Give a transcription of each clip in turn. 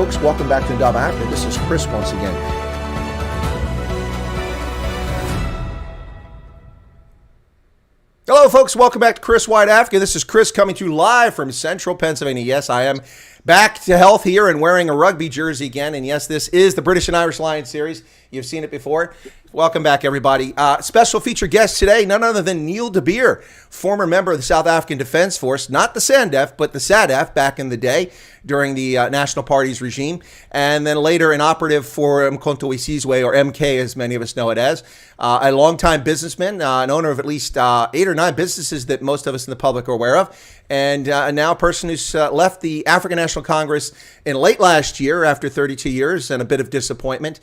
folks, welcome back to Untitled Chapter. This is Chris once again. Hello, folks. Welcome back to Chris Wyatt Africa. This is Chris coming to you live from central Pennsylvania. Yes, I am back to health here and wearing a rugby jersey again. And yes, this is the British and Irish Lions series. You've seen it before. Welcome back, everybody. Special feature guest today, none other than Neil de Beer, former member of the South African Defence Force, not the SANDF, but the SADF back in the day during the National Party's regime, and then later an operative for Mkhonto we Sizwe, or MK as many of us know it as, a longtime businessman, an owner of at least 8 or 9 businesses that most of us in the public are aware of, and now a person who's left the African National Congress in late last year after 32 years and a bit of disappointment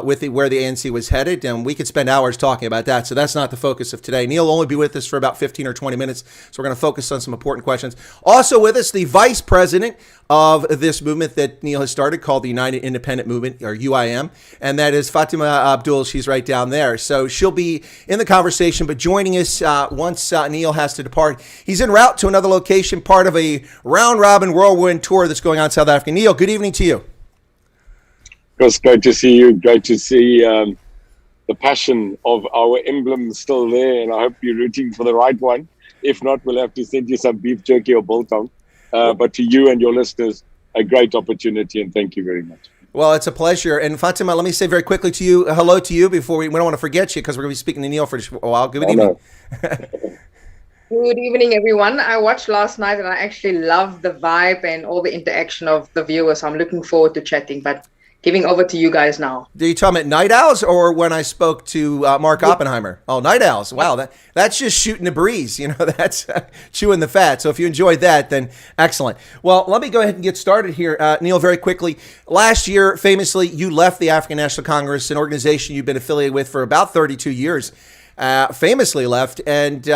with where the ANC was headed, and we could spend hours talking about that, so that's not the focus of today. Neil will only be with us for about 15 or 20 minutes, so we're going to focus on some important questions. Also with us, the vice president of this movement that Neil has started called the United Independent Movement, or UIM, and that is Fatima Abdool. She's right down there. So she'll be in the conversation, but joining us once Neil has to depart. He's en route to another location, part of a round-robin whirlwind tour that's going on in South Africa. Neil, good evening to you. It's great to see you. Great to see the passion of our emblem still there, and I hope you're rooting for the right one. If not, we'll have to send you some beef jerky or biltong. But to you and your listeners, a great opportunity, and thank you very much. Well, it's a pleasure. And Fatima, let me say very quickly to you, hello to you before we don't want to forget you because we're going to be speaking to Neil for a while. Good evening. Good evening, everyone. I watched last night and I actually love the vibe and all the interaction of the viewers. I'm looking forward to chatting, but giving over to you guys now. Do you talk about night owls or when I spoke to Mark Oppenheimer? Oh, night owls. Wow, that's just shooting the breeze. You know, that's chewing the fat. So if you enjoyed that, then excellent. Well, let me go ahead and get started here, Neil, very quickly. Last year, famously, you left the African National Congress, an organization you've been affiliated with for about 32 years. Famously left and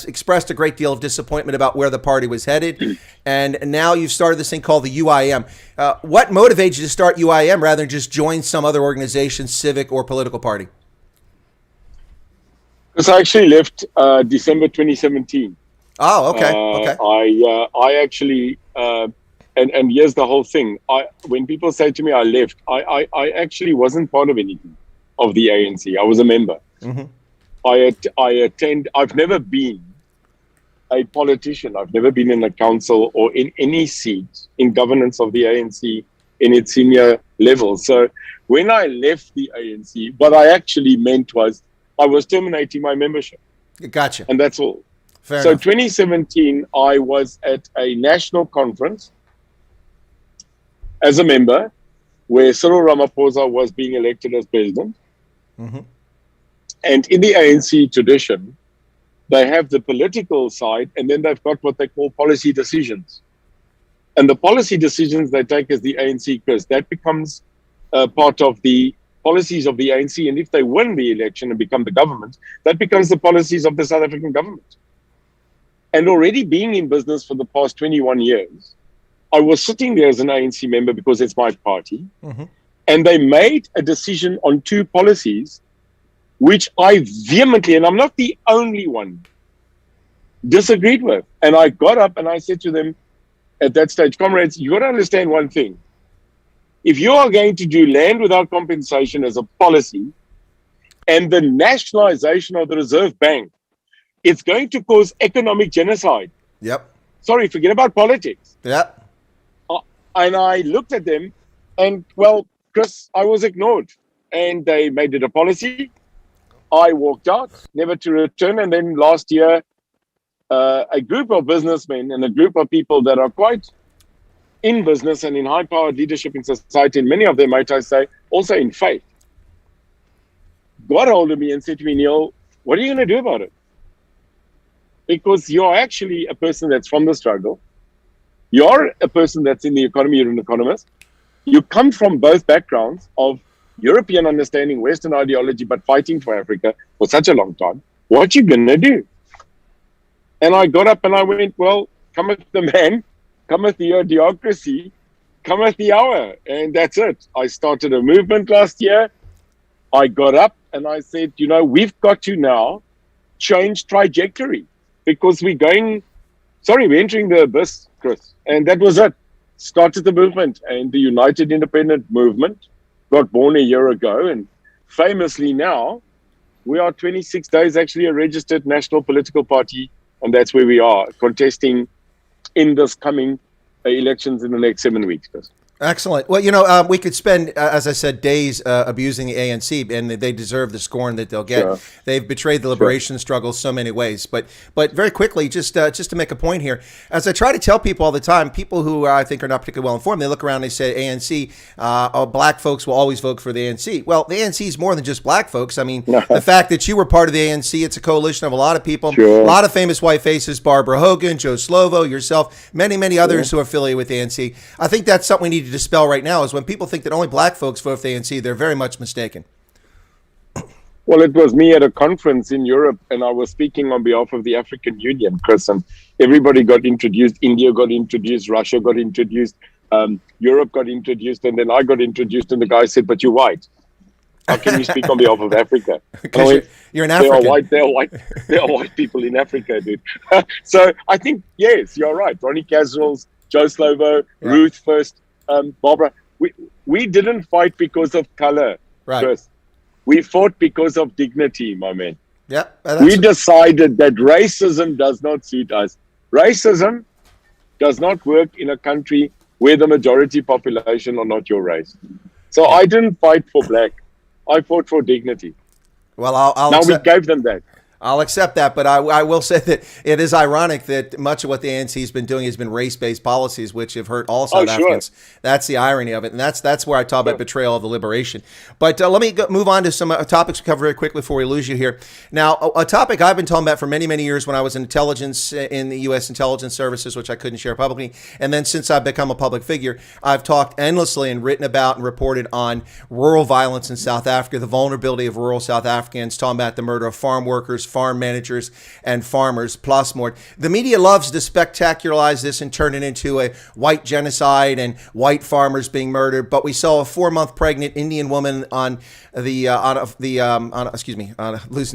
expressed a great deal of disappointment about where the party was headed. And now you've started this thing called the UIM. What motivated you to start UIM rather than just join some other organization, civic or political party? Because I actually left December 2017. Oh, okay. I actually, and here's the whole thing. When people say to me I left, I actually wasn't part of anything of the ANC. I was a member. Mm-hmm. I've never been a politician. I've never been in a council or in any seat in governance of the ANC in its senior level. So when I left the ANC, what I actually meant was I was terminating my membership. Gotcha. And that's all. Fair so enough. 2017, I was at a national conference as a member where Cyril Ramaphosa was being elected as president. Mm-hmm. And in the ANC tradition, they have the political side, and then they've got what they call policy decisions. And the policy decisions they take as the ANC, Chris, that becomes part of the policies of the ANC. And if they win the election and become the government, that becomes the policies of the South African government. And already being in business for the past 21 years, I was sitting there as an ANC member because it's my party. Mm-hmm. And they made a decision on 2 policies which I vehemently, and I'm not the only one, disagreed with. And I got up and I said to them at that stage, comrades, you got to understand one thing. If you are going to do land without compensation as a policy and the nationalization of the Reserve Bank, it's going to cause economic genocide. Yep. Sorry, forget about politics. Yep. And I looked at them and, well, Chris, I was ignored. And they made it a policy. I walked out, never to return. And then last year, a group of businessmen and a group of people that are quite in business and in high-powered leadership in society, and many of them, might I say, also in faith, got hold of me and said to me, Neil, what are you going to do about it? Because you're actually a person that's from the struggle. You're a person that's in the economy. You're an economist. You come from both backgrounds of European understanding, Western ideology, but fighting for Africa for such a long time. What you going to do? And I got up and I went, well, cometh the man, cometh the idiocracy, cometh the hour. And that's it. I started a movement last year. I got up and I said, you know, we've got to now change trajectory because we're entering the abyss, Chris. And that was it. started the movement, and the United Independent Movement got born a year ago, and famously now we are 26 days actually a registered national political party, and that's where we are contesting in this coming elections in the next 7 weeks. Excellent. Well, we could spend, as I said, days abusing the ANC, and they deserve the scorn that they'll get. Sure. They've betrayed the liberation struggle so many ways. But very quickly, just to make a point here, as I try to tell people all the time, people who I think are not particularly well informed, they look around and they say ANC, black folks will always vote for the ANC. Well, the ANC is more than just black folks. I mean, the fact that you were part of the ANC, it's a coalition of a lot of people, Sure. a lot of famous white faces, Barbara Hogan, Joe Slovo, yourself, many others who are affiliated with the ANC. I think that's something we need to dispel right now, is when people think that only black folks vote for the ANC, they're very much mistaken. Well, it was me at a conference in Europe, and I was speaking on behalf of the African Union, Chris, and everybody got introduced. India got introduced, Russia got introduced, Europe got introduced, and then I got introduced, and the guy said, "But you're white. How can you speak on behalf of Africa?" Because you're an African. They are white people in Africa, dude. So I think, yes, you're right. Ronnie Casrels, Joe Slovo, Ruth First, Barbara. We didn't fight because of color, right? Chris. We fought because of dignity, my man. Yeah. We decided that racism does not suit us. Racism does not work in a country where the majority population are not your race. So I didn't fight for black. I fought for dignity. Well, I'll we gave them that. I'll accept that, but I will say that it is ironic that much of what the ANC has been doing has been race-based policies, which have hurt all South Africans. That's the irony of it, and that's where I talk about betrayal of the liberation. But let me move on to some topics we cover very quickly before we lose you here. Now, a topic I've been talking about for many years when I was in intelligence in the U.S. intelligence services, which I couldn't share publicly, and then since I've become a public figure, I've talked endlessly and written about and reported on rural violence in South Africa, the vulnerability of rural South Africans, talking about the murder of farm workers, farm managers, and farmers, plus more. The media loves to spectacularize this and turn it into a white genocide and white farmers being murdered. But we saw a 4-month pregnant Indian woman on losing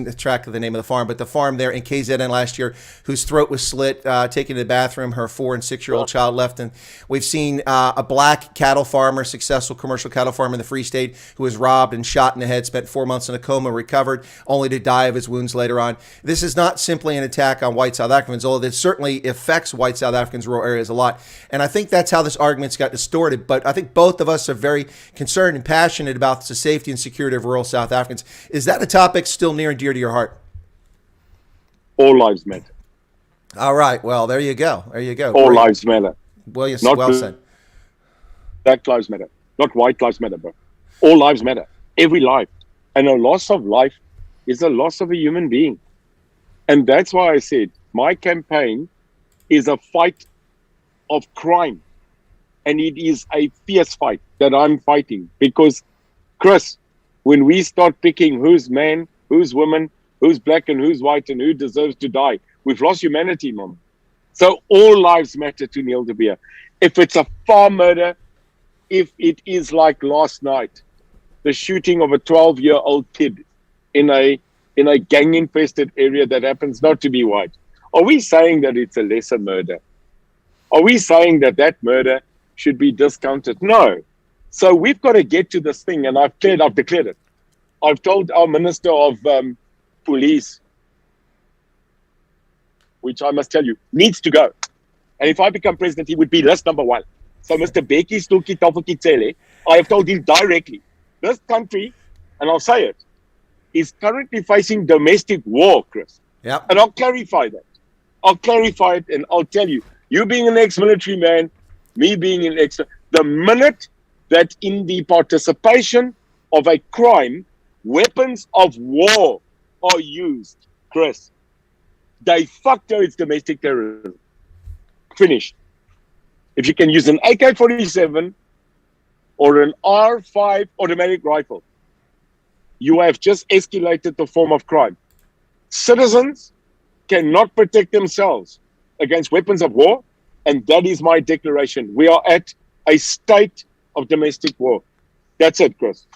the track of the name of the farm, but the farm there in KZN last year, whose throat was slit, taken to the bathroom, her 4- and 6-year-old child left. And we've seen a black cattle farmer, successful commercial cattle farmer in the Free State, who was robbed and shot in the head, spent 4 months in a coma, recovered, only to die of his wounds later on. This is not simply an attack on white South Africans, although it certainly affects white South Africans' rural areas a lot. And I think that's how this argument's got distorted. But I think both of us are very concerned and passionate about the safety and security of rural South Africans. Is that a topic still near and dear to your heart? All lives matter. All right. Well, there you go. All lives matter. Well, yes, Not well said. Black lives matter. Not white lives matter, bro. All lives matter. Every life. And a loss of life is a loss of a human being. And that's why I said my campaign is a fight of crime. And it is a fierce fight that I'm fighting. Because, Chris, when we start picking who's man, who's woman, who's black and who's white and who deserves to die, we've lost humanity, Mom. So all lives matter to Neil de Beer. If it's a farm murder, if it is like last night, the shooting of a 12-year-old kid in a gang-infested area that happens not to be white, are we saying that it's a lesser murder? Are we saying that that murder should be discounted? No. So we've got to get to this thing, and I've declared it. I've told our Minister of Police, which I must tell you, needs to go. And if I become president, he would be list number 1. So Mr. Beki Stuki Tafukitsele, I have told him directly, this country, and I'll say it, is currently facing domestic war, Chris. Yep. And I'll clarify that. I'll clarify it, and I'll tell you, you being an ex-military man, me being an the minute that in the participation of a crime, weapons of war are used, Chris, de facto it's domestic terrorism. Finished. If you can use an AK-47 or an R5 automatic rifle, you have just escalated the form of crime. Citizens cannot protect themselves against weapons of war, and that is my declaration. We are at a state of domestic war. That's it, Chris.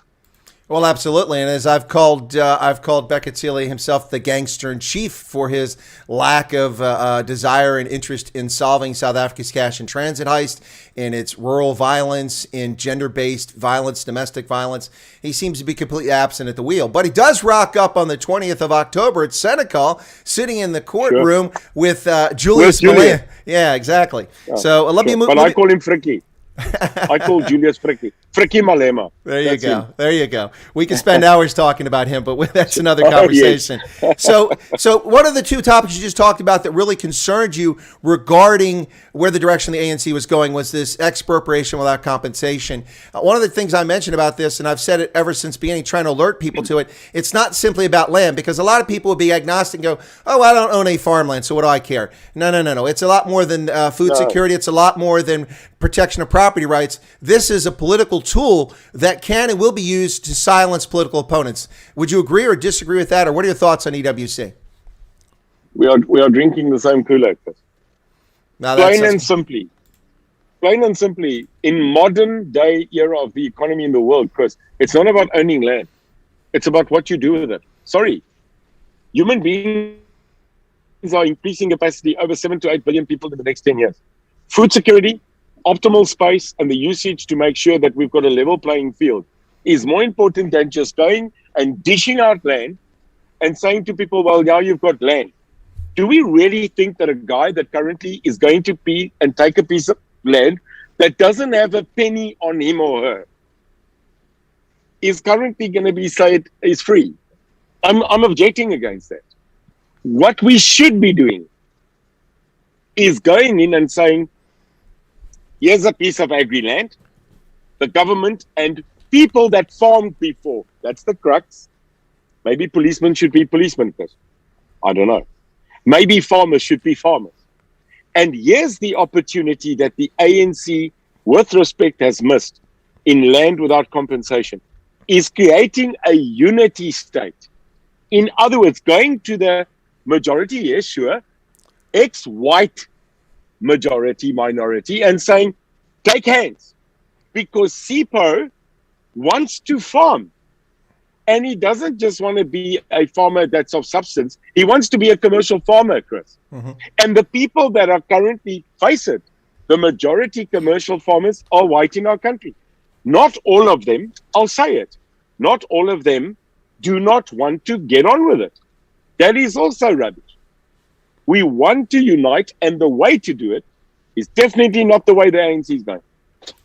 Well, absolutely, and as I've called Bekele himself the gangster in chief for his lack of desire and interest in solving South Africa's cash and transit heist, in its rural violence, in gender-based violence, domestic violence. He seems to be completely absent at the wheel, but he does rock up on the 20th of October at Senegal, sitting in the courtroom with Julius Malema. Yeah, exactly. Yeah, so let me move. But I call him Frikkie. I call Julius Frikkie. Frikkie Malema. There you go. Him. There you go. We can spend hours talking about him, but that's another conversation. Yes. So what are the two topics you just talked about that really concerned you regarding where the direction the ANC was going? Was this expropriation without compensation? One of the things I mentioned about this, and I've said it ever since beginning, trying to alert people to it, it's not simply about land, because a lot of people would be agnostic and go, oh, I don't own any farmland, so what do I care? No. It's a lot more than food security. It's a lot more than protection of property rights. This is a political tool that can and will be used to silence political opponents. Would you agree or disagree with that, or what are your thoughts on EWC? We are drinking the same Kool-Aid. Plain and simply, in modern day era of the economy in the world, Chris, it's not about owning land. It's about what you do with it. Sorry. Human beings are increasing capacity over 7 to 8 billion people in the next 10 years. Food security, optimal space, and the usage to make sure that we've got a level playing field is more important than just going and dishing out land and saying to people, well, now you've got land. Do we really think that a guy that currently is going to be and take a piece of land that doesn't have a penny on him or her is currently going to be said is free? I'm objecting against that. What we should be doing is going in and saying, here's a piece of agri-land. The government and people that farmed before, that's the crux. Maybe policemen should be policemen, Chris. I don't know. Maybe farmers should be farmers. And here's the opportunity that the ANC, with respect, has missed in land without compensation, is creating a unity state. In other words, going to the majority, yes, sure, ex-white majority, minority, and saying, take hands, because SIPO wants to farm. And he doesn't just want to be a farmer that's of substance. He wants to be a commercial farmer, Chris. Mm-hmm. And the people that are currently, face it, the majority commercial farmers are white in our country. Not all of them, I'll say it, not all of them do not want to get on with it. That is also rubbish. We want to unite, and the way to do it is definitely not the way the ANC is going.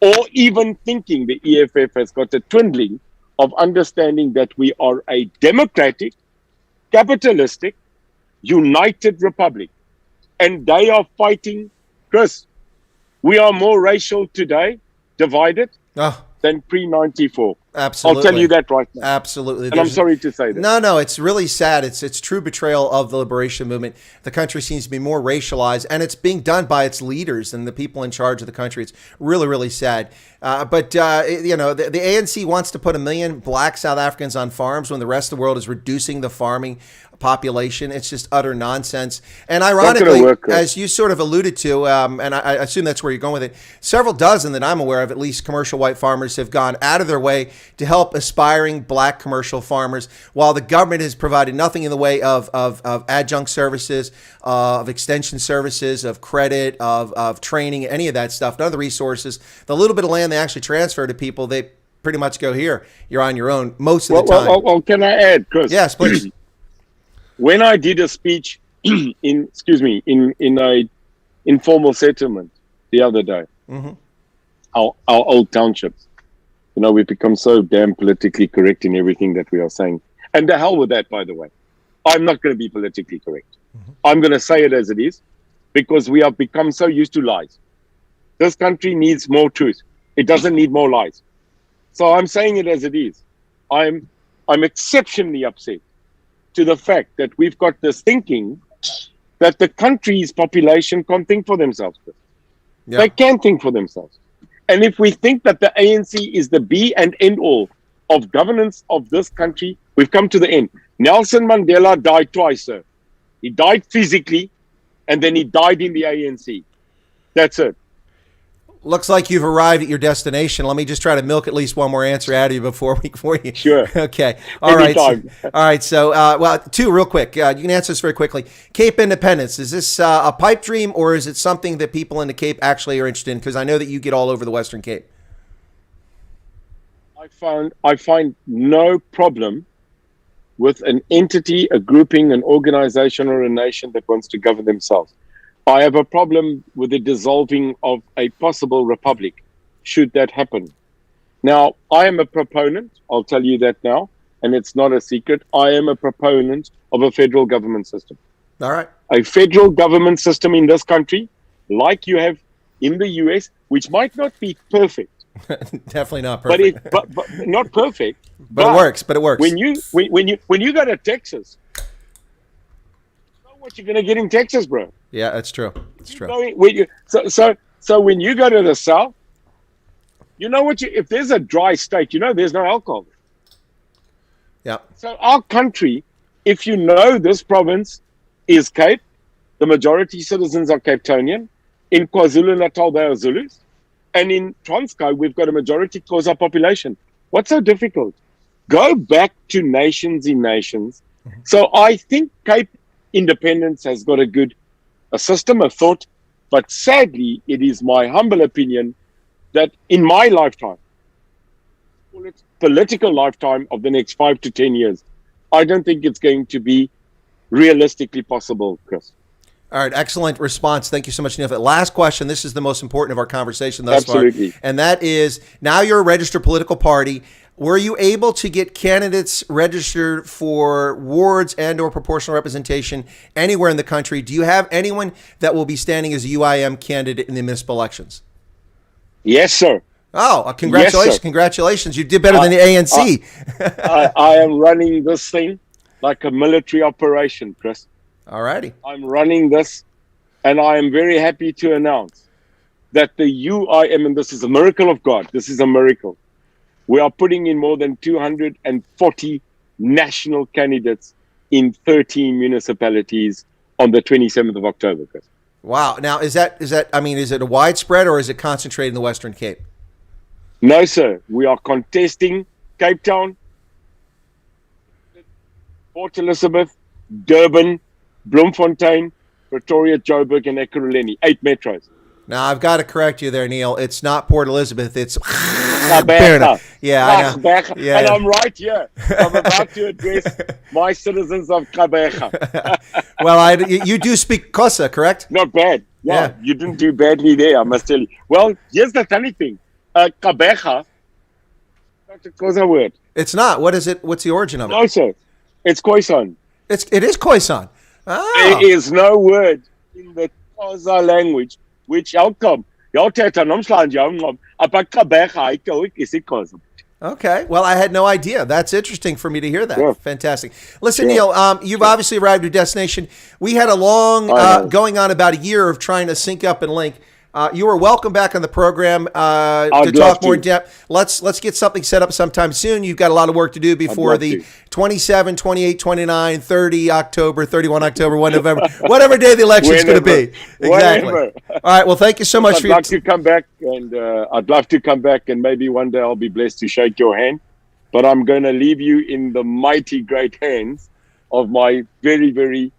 Or even thinking the EFF has got a twindling of understanding that we are a democratic, capitalistic, united republic. And they are fighting. Chris, we are more racial today, divided, than pre-94. Absolutely. I'll tell you that right now. Absolutely. And I'm sorry to say that. No, it's really sad. It's true betrayal of the liberation movement. The country seems to be more racialized, and it's being done by its leaders and the people in charge of the country. It's really, really sad. But the ANC wants to put 1 million black South Africans on farms when the rest of the world is reducing the farming population. It's just utter nonsense. And ironically, as you sort of alluded to, and I assume that's where you're going with it, several dozen that I'm aware of, at least commercial white farmers, have gone out of their way to help aspiring black commercial farmers, while the government has provided nothing in the way of adjunct services, of extension services, of credit, of training, any of that stuff. None of the resources. The little bit of land they actually transfer to people, they pretty much go, here, you're on your own most of the time. Well, can I add, Chris? Yes, please. When I did a speech in a informal settlement the other day, mm-hmm. our old townships, we've become so damn politically correct in everything that we are saying. And the hell with that, by the way. I'm not going to be politically correct. Mm-hmm. I'm going to say it as it is, because we have become so used to lies. This country needs more truth. It doesn't need more lies. So I'm saying it as it is. I'm exceptionally upset to the fact that we've got this thinking that the country's population can't think for themselves. Yeah. They can think for themselves. And if we think that the ANC is the be and end all of governance of this country, we've come to the end. Nelson Mandela died twice, sir. He died physically, and then he died in the ANC. That's it. Looks like you've arrived at your destination. Let me just try to milk at least one more answer out of you before you. Sure. Okay. All right. Anytime. All right. So, well, two real quick. You can answer this very quickly. Cape Independence, is this a pipe dream, or is it something that people in the Cape actually are interested in? Because I know that you get all over the Western Cape. I find no problem with an entity, a grouping, an organization, or a nation that wants to govern themselves. I have a problem with the dissolving of a possible republic, should that happen. Now, I am a proponent, I'll tell you that now, and it's not a secret. I am a proponent of a federal government system. All right. A federal government system in this country, like you have in the US, which might not be perfect. Definitely not perfect. But not perfect. But it works. But it works. When you go to Texas, you know what you're going to get in Texas, bro. Yeah, that's true. That's true. So when you go to the South, you know what? If there's a dry state, you know there's no alcohol. Yeah. So our country, if you know this province is Cape, the majority citizens are Cape Townian. In KwaZulu-Natal, they are Zulus. And in Transkei, we've got a majority Xhosa population. What's so difficult? Go back to nations in nations. Mm-hmm. So I think Cape independence has got a system of thought, but sadly, it is my humble opinion that in my lifetime, call it political lifetime of the next 5 to 10 years, I don't think it's going to be realistically possible, Chris. All right, excellent response. Thank you so much, Neil. Last question. This is the most important of our conversation thus far. And that is, now you're a registered political party. Were you able to get candidates registered for wards and or proportional representation anywhere in the country? Do you have anyone that will be standing as a UIM candidate in the municipal elections? Yes, sir. Oh, congratulations. Yes, sir. Congratulations. You did better than the ANC. I am running this thing like a military operation, Chris. All righty. I'm running this, and I am very happy to announce that the UIM, and this is a miracle of God, this is a miracle. We are putting in more than 240 national candidates in 13 municipalities on the 27th of October, Chris. Wow. Now, is that? I mean, is it a widespread or is it concentrated in the Western Cape? No, sir. We are contesting Cape Town, Port Elizabeth, Durban, Bloemfontein, Pretoria, Joburg, and Ekurhuleni. 8 metros. Now, I've got to correct you there, Neil. It's not Port Elizabeth. It's Gqeberha. Yeah, I know. Yeah. And I'm right here. I'm about to address my citizens of Gqeberha. Well, you do speak Xhosa, correct? Not bad. Yeah, you didn't do badly there, I must tell you. Well, here's the funny thing. Gqeberha, that's a Xhosa word. It's not. What is it? What's the origin of it? No, sir. It's Khoisan. It is Khoisan. Oh. There is no word in the Xhosa language which outcome. Okay. Well, I had no idea. That's interesting for me to hear that. Yeah. Fantastic. Listen, Neil, you've obviously arrived at your destination. We had a long, going on about a year of trying to sync up and link. You are welcome back on the program to talk more in depth. Let's get something set up sometime soon. You've got a lot of work to do before the 27, 28, 29, 30 October, 31 October, 1 November, whatever day the election is going to be. Exactly. Whenever. All right. Well, thank you so much. I'd love to come back, and I'd love to come back, and maybe one day I'll be blessed to shake your hand. But I'm going to leave you in the mighty great hands of my very, very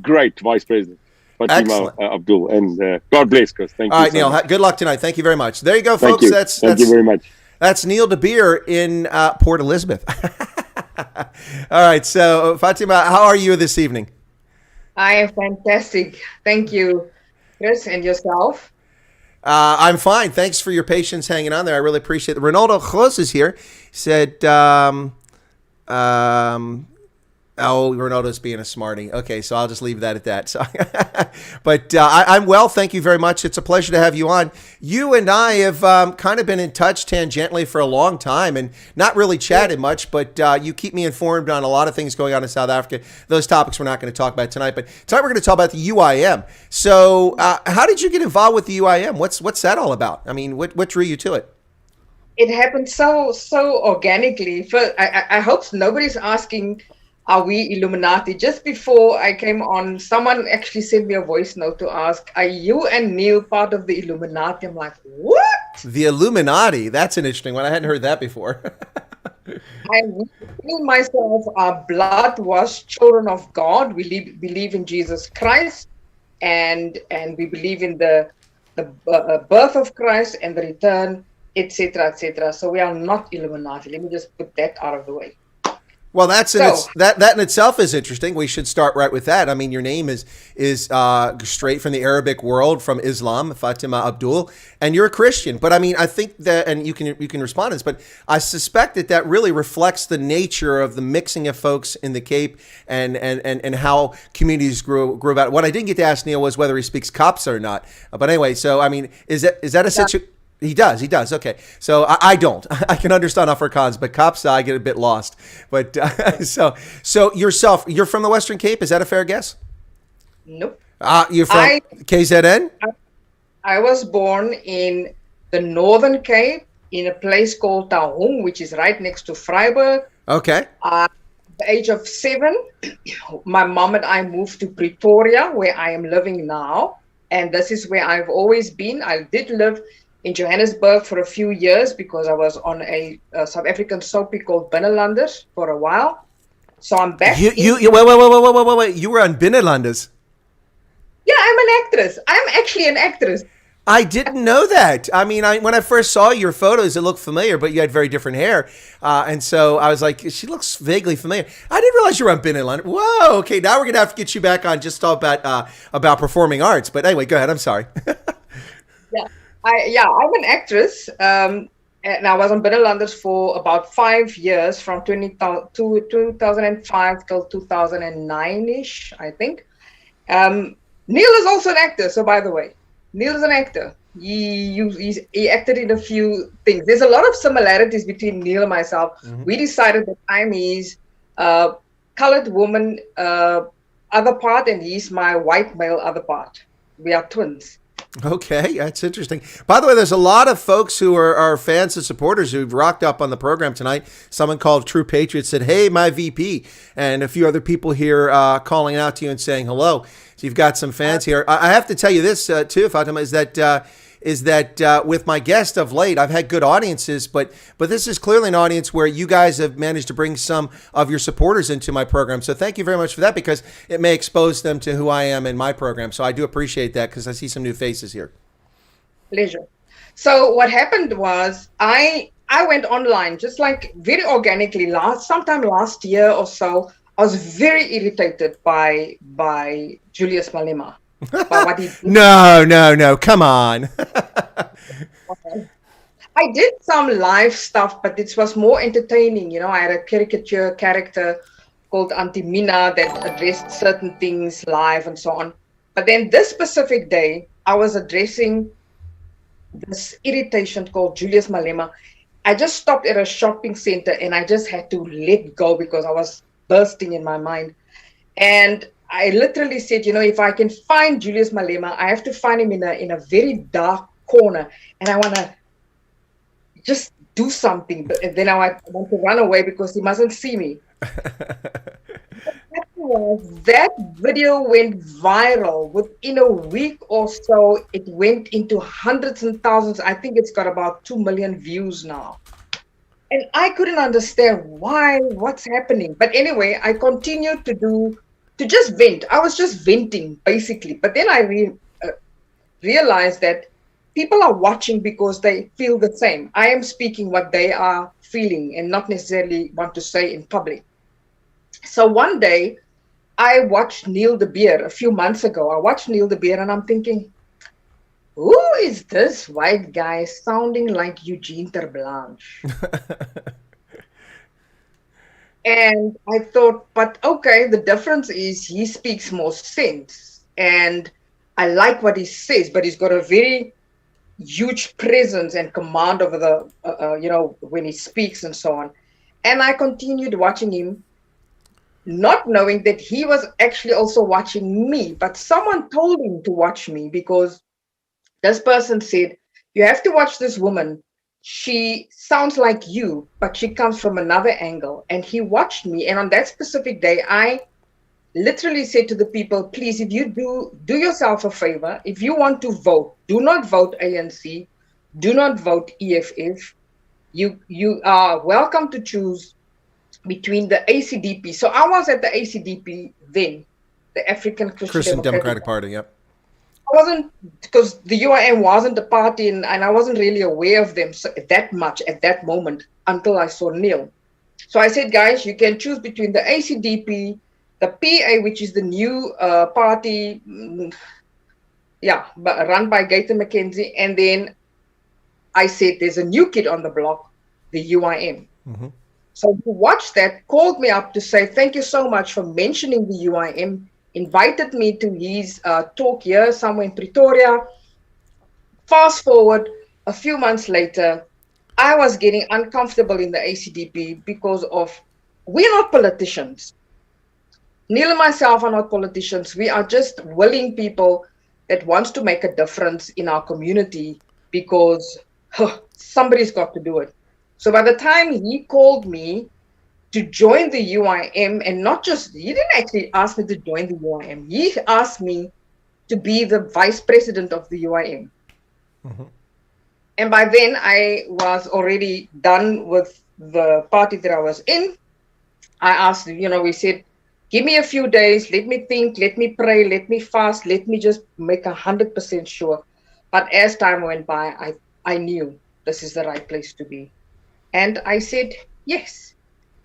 great Vice President. Fatima Abdool, and God bless, Chris. Thank you. All right, Neil. Good luck tonight. Thank you very much. There you go, folks. Thank you. Thank you very much. That's Neil de Beer in Port Elizabeth. All right. So, Fatima, how are you this evening? I am fantastic. Thank you, Chris, and yourself. I'm fine. Thanks for your patience hanging on there. I really appreciate it. Ronaldo Close is here. He said, oh, Ronaldo's being a smarty. Okay, so I'll just leave that at that. So, but I'm well. Thank you very much. It's a pleasure to have you on. You and I have kind of been in touch tangentially for a long time and not really chatted much, but you keep me informed on a lot of things going on in South Africa. Those topics we're not going to talk about tonight, but tonight we're going to talk about the UIM. So how did you get involved with the UIM? What's that all about? I mean, what drew you to it? It happened so organically. First, I hope nobody's asking are we Illuminati? Just before I came on, someone actually sent me a voice note to ask, are you and Neil part of the Illuminati? I'm like, what? The Illuminati. That's an interesting one. I hadn't heard that before. I feel myself are blood-washed children of God. We believe in Jesus Christ, and we believe in the birth of Christ and the return, etc., etc. So we are not Illuminati. Let me just put that out of the way. Well, that in itself is interesting. We should start right with that. I mean, your name is straight from the Arabic world, from Islam, Fatima Abdool, and you're a Christian. But I mean, I think that, and you can respond to this, but I suspect that really reflects the nature of the mixing of folks in the Cape and how communities grew about. What I didn't get to ask Neil was whether he speaks Kapsa or not. But anyway, so I mean, is that a situation? He does. Okay. So I don't. I can understand Afrikaans, but Kapsa, I get a bit lost. But so yourself, you're from the Western Cape. Is that a fair guess? Nope. You're from KZN? I was born in the Northern Cape in a place called Tahong, which is right next to Vryburg. Okay. At the age of 7, my mom and I moved to Pretoria, where I am living now. And this is where I've always been. I did live in Johannesburg for a few years because I was on a South African soapie called Binnenlanders for a while. So I'm back. Wait. You were on Binnenlanders. Yeah, I'm an actress. I'm actually an actress. I didn't know that. I mean, when I first saw your photos, it looked familiar, but you had very different hair. And so I was like, she looks vaguely familiar. I didn't realize you were on Binnenlanders. Whoa, okay, now we're going to have to get you back on just talk about performing arts. But anyway, go ahead. I'm sorry. I'm an actress, and I was on Binnenlanders for about 5 years, from 2005 till 2009-ish, I think. Neil is also an actor, so by the way, Neil is an actor. He acted in a few things. There's a lot of similarities between Neil and myself. Mm-hmm. We decided that I'm his colored woman other part, and he's my white male other part. We are twins. Okay, that's interesting. By the way, there's a lot of folks who are fans and supporters who've rocked up on the program tonight. Someone called True Patriot said, "Hey, my VP," and a few other people here calling out to you and saying hello. So you've got some fans here. I have to tell you this too, Fatima, is that with my guest of late, I've had good audiences, but this is clearly an audience where you guys have managed to bring some of your supporters into my program. So thank you very much for that, because it may expose them to who I am in my program. So I do appreciate that, because I see some new faces here. Pleasure. So what happened was I went online just like very organically sometime last year or so. I was very irritated by Julius Malema. No, come on. I did some live stuff, but it was more entertaining. You know, I had a caricature character called Antimina that addressed certain things live and so on. But then this specific day, I was addressing this irritation called Julius Malema. I just stopped at a shopping center and I just had to let go because I was bursting in my mind. And I literally said, you know, if I can find Julius Malema, I have to find him in a very dark corner, and I want to just do something. But then I want to run away because he mustn't see me. That video went viral. Within a week or so, it went into hundreds and thousands. I think it's got about 2 million views now. And I couldn't understand what's happening. But anyway, I continued to just vent. I was just venting, basically. But then I realized that people are watching because they feel the same. I am speaking what they are feeling and not necessarily want to say in public. So one day, I watched Neil de Beer a few months ago. I watched Neil de Beer and I'm thinking, who is this white guy sounding like Eugene Terblanche? And I thought, but okay, the difference is he speaks more sense. And I like what he says, but he's got a very huge presence and command over the, when he speaks and so on. And I continued watching him, not knowing that he was actually also watching me. But someone told him to watch me because this person said, you have to watch this woman. she sounds like you, but she comes from another angle. And he watched me. And on that specific day, I literally said to the people, please, if you do yourself a favor, if you want to vote, do not vote ANC, do not vote EFF. You are welcome to choose between the ACDP. So I was at the ACDP then, the African Christian Democratic Party, yep. I wasn't, because the UIM wasn't a party, and I wasn't really aware of them that much at that moment until I saw Neil. So I said, guys, you can choose between the ACDP, the PA, which is the new party, run by Gator McKenzie, and then I said, there's a new kid on the block, the UIM. Mm-hmm. So he watched that, called me up to say, thank you so much for mentioning the UIM, invited me to his talk here somewhere in Pretoria. Fast forward, a few months later, I was getting uncomfortable in the ACDP because of, we're not politicians. Neil and myself are not politicians. We are just willing people that wants to make a difference in our community because somebody's got to do it. So by the time he called me to join the UIM, and not just, he didn't actually ask me to join the UIM. He asked me to be the vice president of the UIM. Mm-hmm. And by then I was already done with the party that I was in. I asked, we said, give me a few days, let me think, let me pray, let me fast, let me just make 100% sure. But as time went by, I knew this is the right place to be. And I said, yes.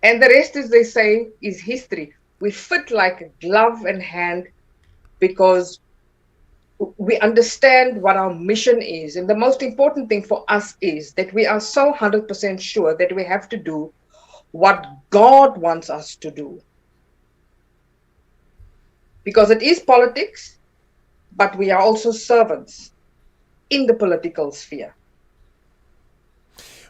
And the rest, as they say, is history. We fit like a glove and hand because we understand what our mission is. And the most important thing for us is that we are so 100% sure that we have to do what God wants us to do. Because it is politics, but we are also servants in the political sphere.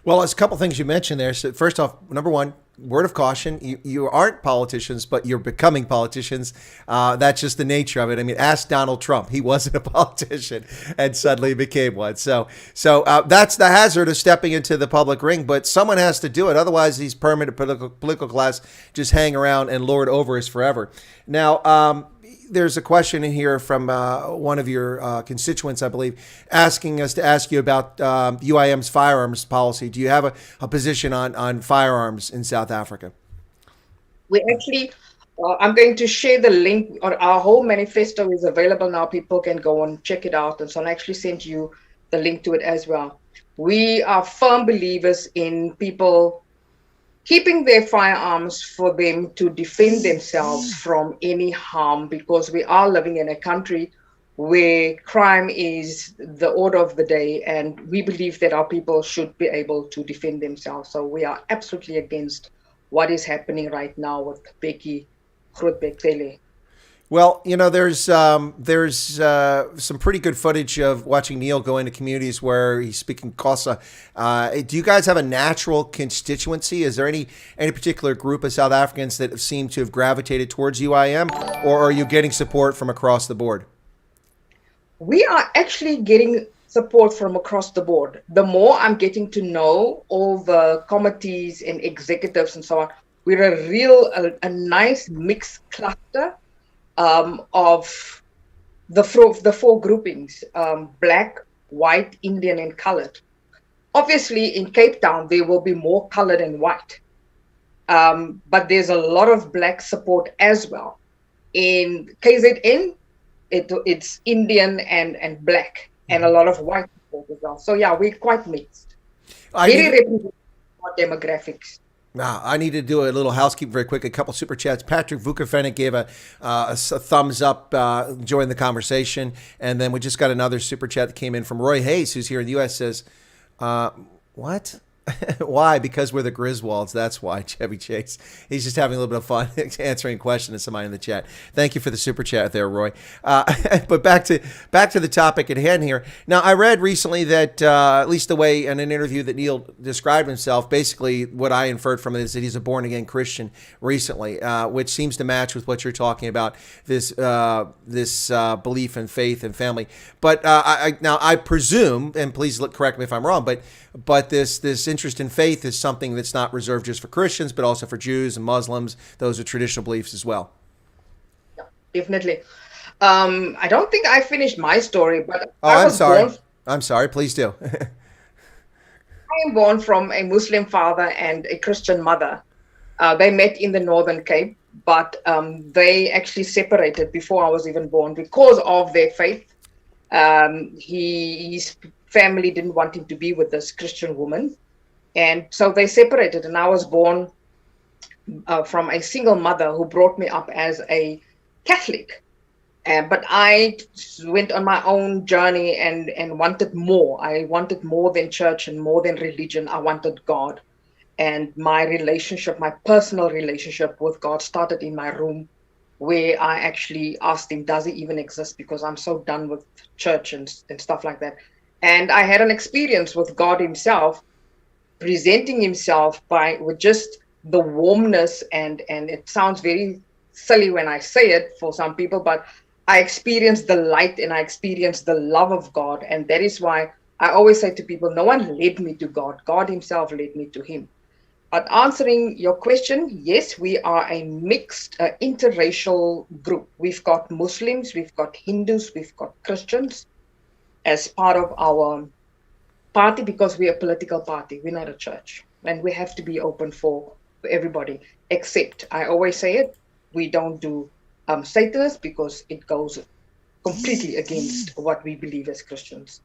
Well, there's a couple things you mentioned there. So first off, number one, word of caution, you aren't politicians, but you're becoming politicians. That's just the nature of it. I mean, ask Donald Trump. He wasn't a politician and suddenly became one. So that's the hazard of stepping into the public ring, but someone has to do it. Otherwise, these permanent political class just hang around and lord over us forever. Now, there's a question in here from one of your constituents, I believe, asking us to ask you about UIM's firearms policy. Do you have a position on firearms in South Africa? We actually, I'm going to share the link, or our whole manifesto is available now. People can go and check it out. And so I'll actually send you the link to it as well. We are firm believers in people keeping their firearms for them to defend themselves from any harm, because we are living in a country where crime is the order of the day, and we believe that our people should be able to defend themselves. So we are absolutely against what is happening right now with Becky Grootbeck-Cele. Well, there's some pretty good footage of watching Neil go into communities where he's speaking Xhosa. Do you guys have a natural constituency? Is there any particular group of South Africans that seem to have gravitated towards UIM, or are you getting support from across the board? We are actually getting support from across the board. The more I'm getting to know all the committees and executives and so on, we're a nice mixed cluster of the four groupings, black, white, Indian, and colored. Obviously, in Cape Town, there will be more colored and white. But there's a lot of black support as well. In KZN, it's Indian and black, and a lot of white support as well. So yeah, we're quite mixed. Very representative demographics. Now, I need to do a little housekeeping very quick. A couple super chats. Patrick Vukerfenik gave a thumbs up, joined the conversation. And then we just got another super chat that came in from Roy Hayes, who's here in the U.S., says, what? Why? Because we're the Griswolds. That's why, Chevy Chase. He's just having a little bit of fun answering questions to somebody in the chat. Thank you for the super chat there, Roy. But back to the topic at hand here. Now, I read recently that, at least the way in an interview that Neil described himself, basically what I inferred from it is that he's a born-again Christian recently, which seems to match with what you're talking about, this belief in faith and family. But I presume, and please correct me if I'm wrong, but this interest in faith is something that's not reserved just for Christians, but also for Jews and Muslims. Those are traditional beliefs as well. Yeah, definitely. I don't think I finished my story, but I'm sorry. I'm sorry. Please do. I am born from a Muslim father and a Christian mother. They met in the Northern Cape, but they actually separated before I was even born because of their faith. His family didn't want him to be with this Christian woman, and so they separated, and I was born from a single mother who brought me up as a Catholic. But I went on my own journey and wanted more. I wanted more than church and more than religion. I wanted God. And my relationship, my personal relationship with God started in my room, where I actually asked him, does he even exist? Because I'm so done with church and stuff like that. And I had an experience with God himself, presenting himself with just the warmness. And it sounds very silly when I say it for some people, but I experienced the light and I experienced the love of God. And that is why I always say to people, no one led me to God. God himself led me to him. But answering your question, yes, we are a mixed interracial group. We've got Muslims, we've got Hindus, we've got Christians as part of our party, because we're a political party. We're not a church. And we have to be open for everybody. Except, I always say it, we don't do Satanists, because it goes completely against what we believe as Christians.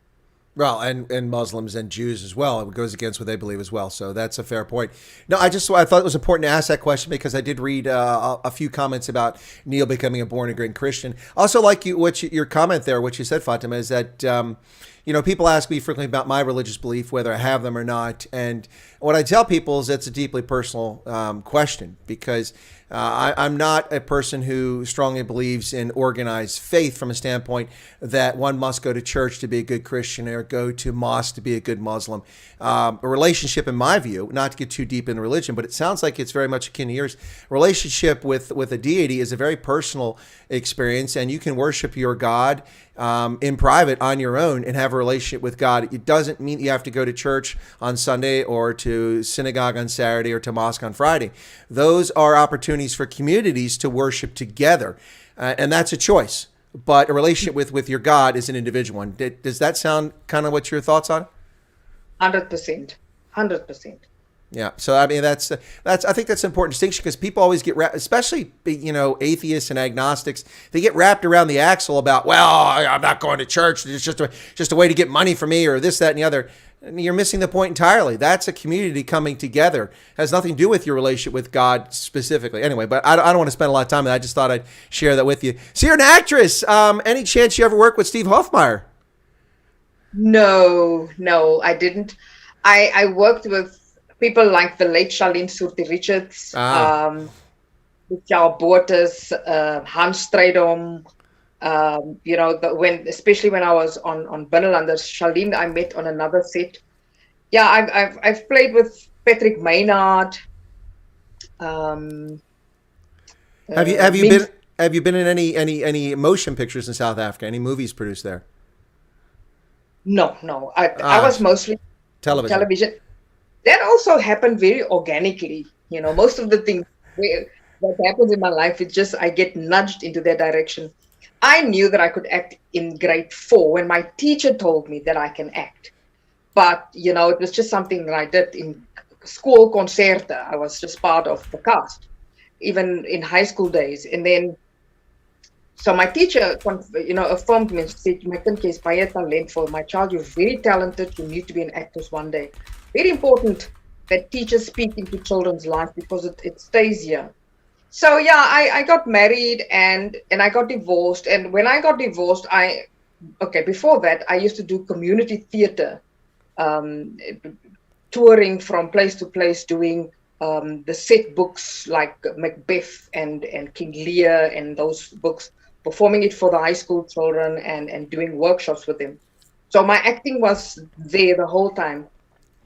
Well, and Muslims and Jews as well. It goes against what they believe as well. So that's a fair point. No, I thought it was important to ask that question because I did read a few comments about Neil becoming a born-again Christian. Also, like your comment there, what you said, Fatima, is that people ask me frequently about my religious belief, whether I have them or not. And what I tell people is it's a deeply personal question, because I'm not a person who strongly believes in organized faith from a standpoint that one must go to church to be a good Christian or go to mosque to be a good Muslim. A relationship, in my view, not to get too deep in religion, but it sounds like it's very much akin to yours. Relationship with a deity is a very personal experience, and you can worship your God in private on your own and have a relationship with God. It doesn't mean you have to go to church on Sunday or to synagogue on Saturday or to mosque on Friday. Those are opportunities for communities to worship together, and that's a choice. But a relationship with your God is an individual one. Does that sound kind of what your thoughts on? 100%. 100%. Yeah. So, I mean, that's I think that's an important distinction, because people always get wrapped, especially, atheists and agnostics, they get wrapped around the axle about, well, I'm not going to church. It's just a way to get money from me, or this, that, and the other. And you're missing the point entirely. That's a community coming together. It has nothing to do with your relationship with God specifically. Anyway, but I don't want to spend a lot of time on that. I just thought I'd share that with you. So you're an actress. Any chance you ever worked with Steve Hofmeyer? No, I didn't. I worked with people like the late Charlene Soorti Richards, Michelle Boertes, Hans Strydom. Especially when I was on Binnelanders, Charlene I met on another set. Yeah, I've played with Patrick Maynard. Have you been in any motion pictures in South Africa? Any movies produced there? No. I was mostly television. That also happened very organically. Most of the things that happens in my life, it's just I get nudged into that direction. I knew that I could act in grade 4 when my teacher told me that I can act. But, it was just something that I did in school concerta. I was just part of the cast, even in high school days. And then, so my teacher, affirmed me and said, "My kind is baie talentvol. My child, you're very talented. You need to be an actress one day." Very important that teachers speak into children's life, because it stays here. So yeah, I got married and I got divorced. And when I got divorced, before that, I used to do community theater touring from place to place doing the set books like Macbeth and King Lear and those books, performing it for the high school children and doing workshops with them. So my acting was there the whole time.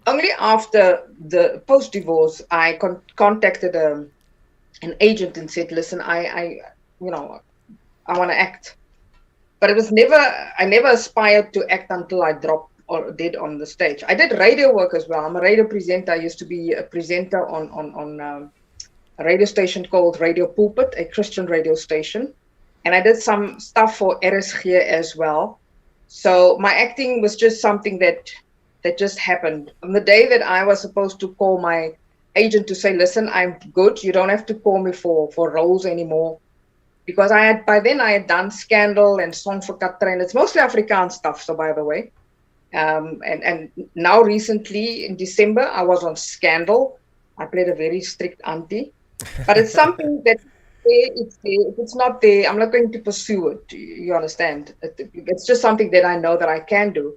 Only after the post-divorce, I contacted an agent and said, listen, I want to act. But it was I never aspired to act until I dropped or did on the stage. I did radio work as well. I'm a radio presenter. I used to be a presenter on a radio station called Radio Pulpit, a Christian radio station. And I did some stuff for RSG as well. So my acting was just something that just happened. On the day that I was supposed to call my agent to say, listen, I'm good. You don't have to call me for roles anymore. Because by then I had done Scandal and Song for Katrin. It's mostly Afrikaans stuff, so by the way. And now recently in December, I was on Scandal. I played a very strict auntie. But it's something that it's there. If it's not there, I'm not going to pursue it. You understand? It's just something that I know that I can do.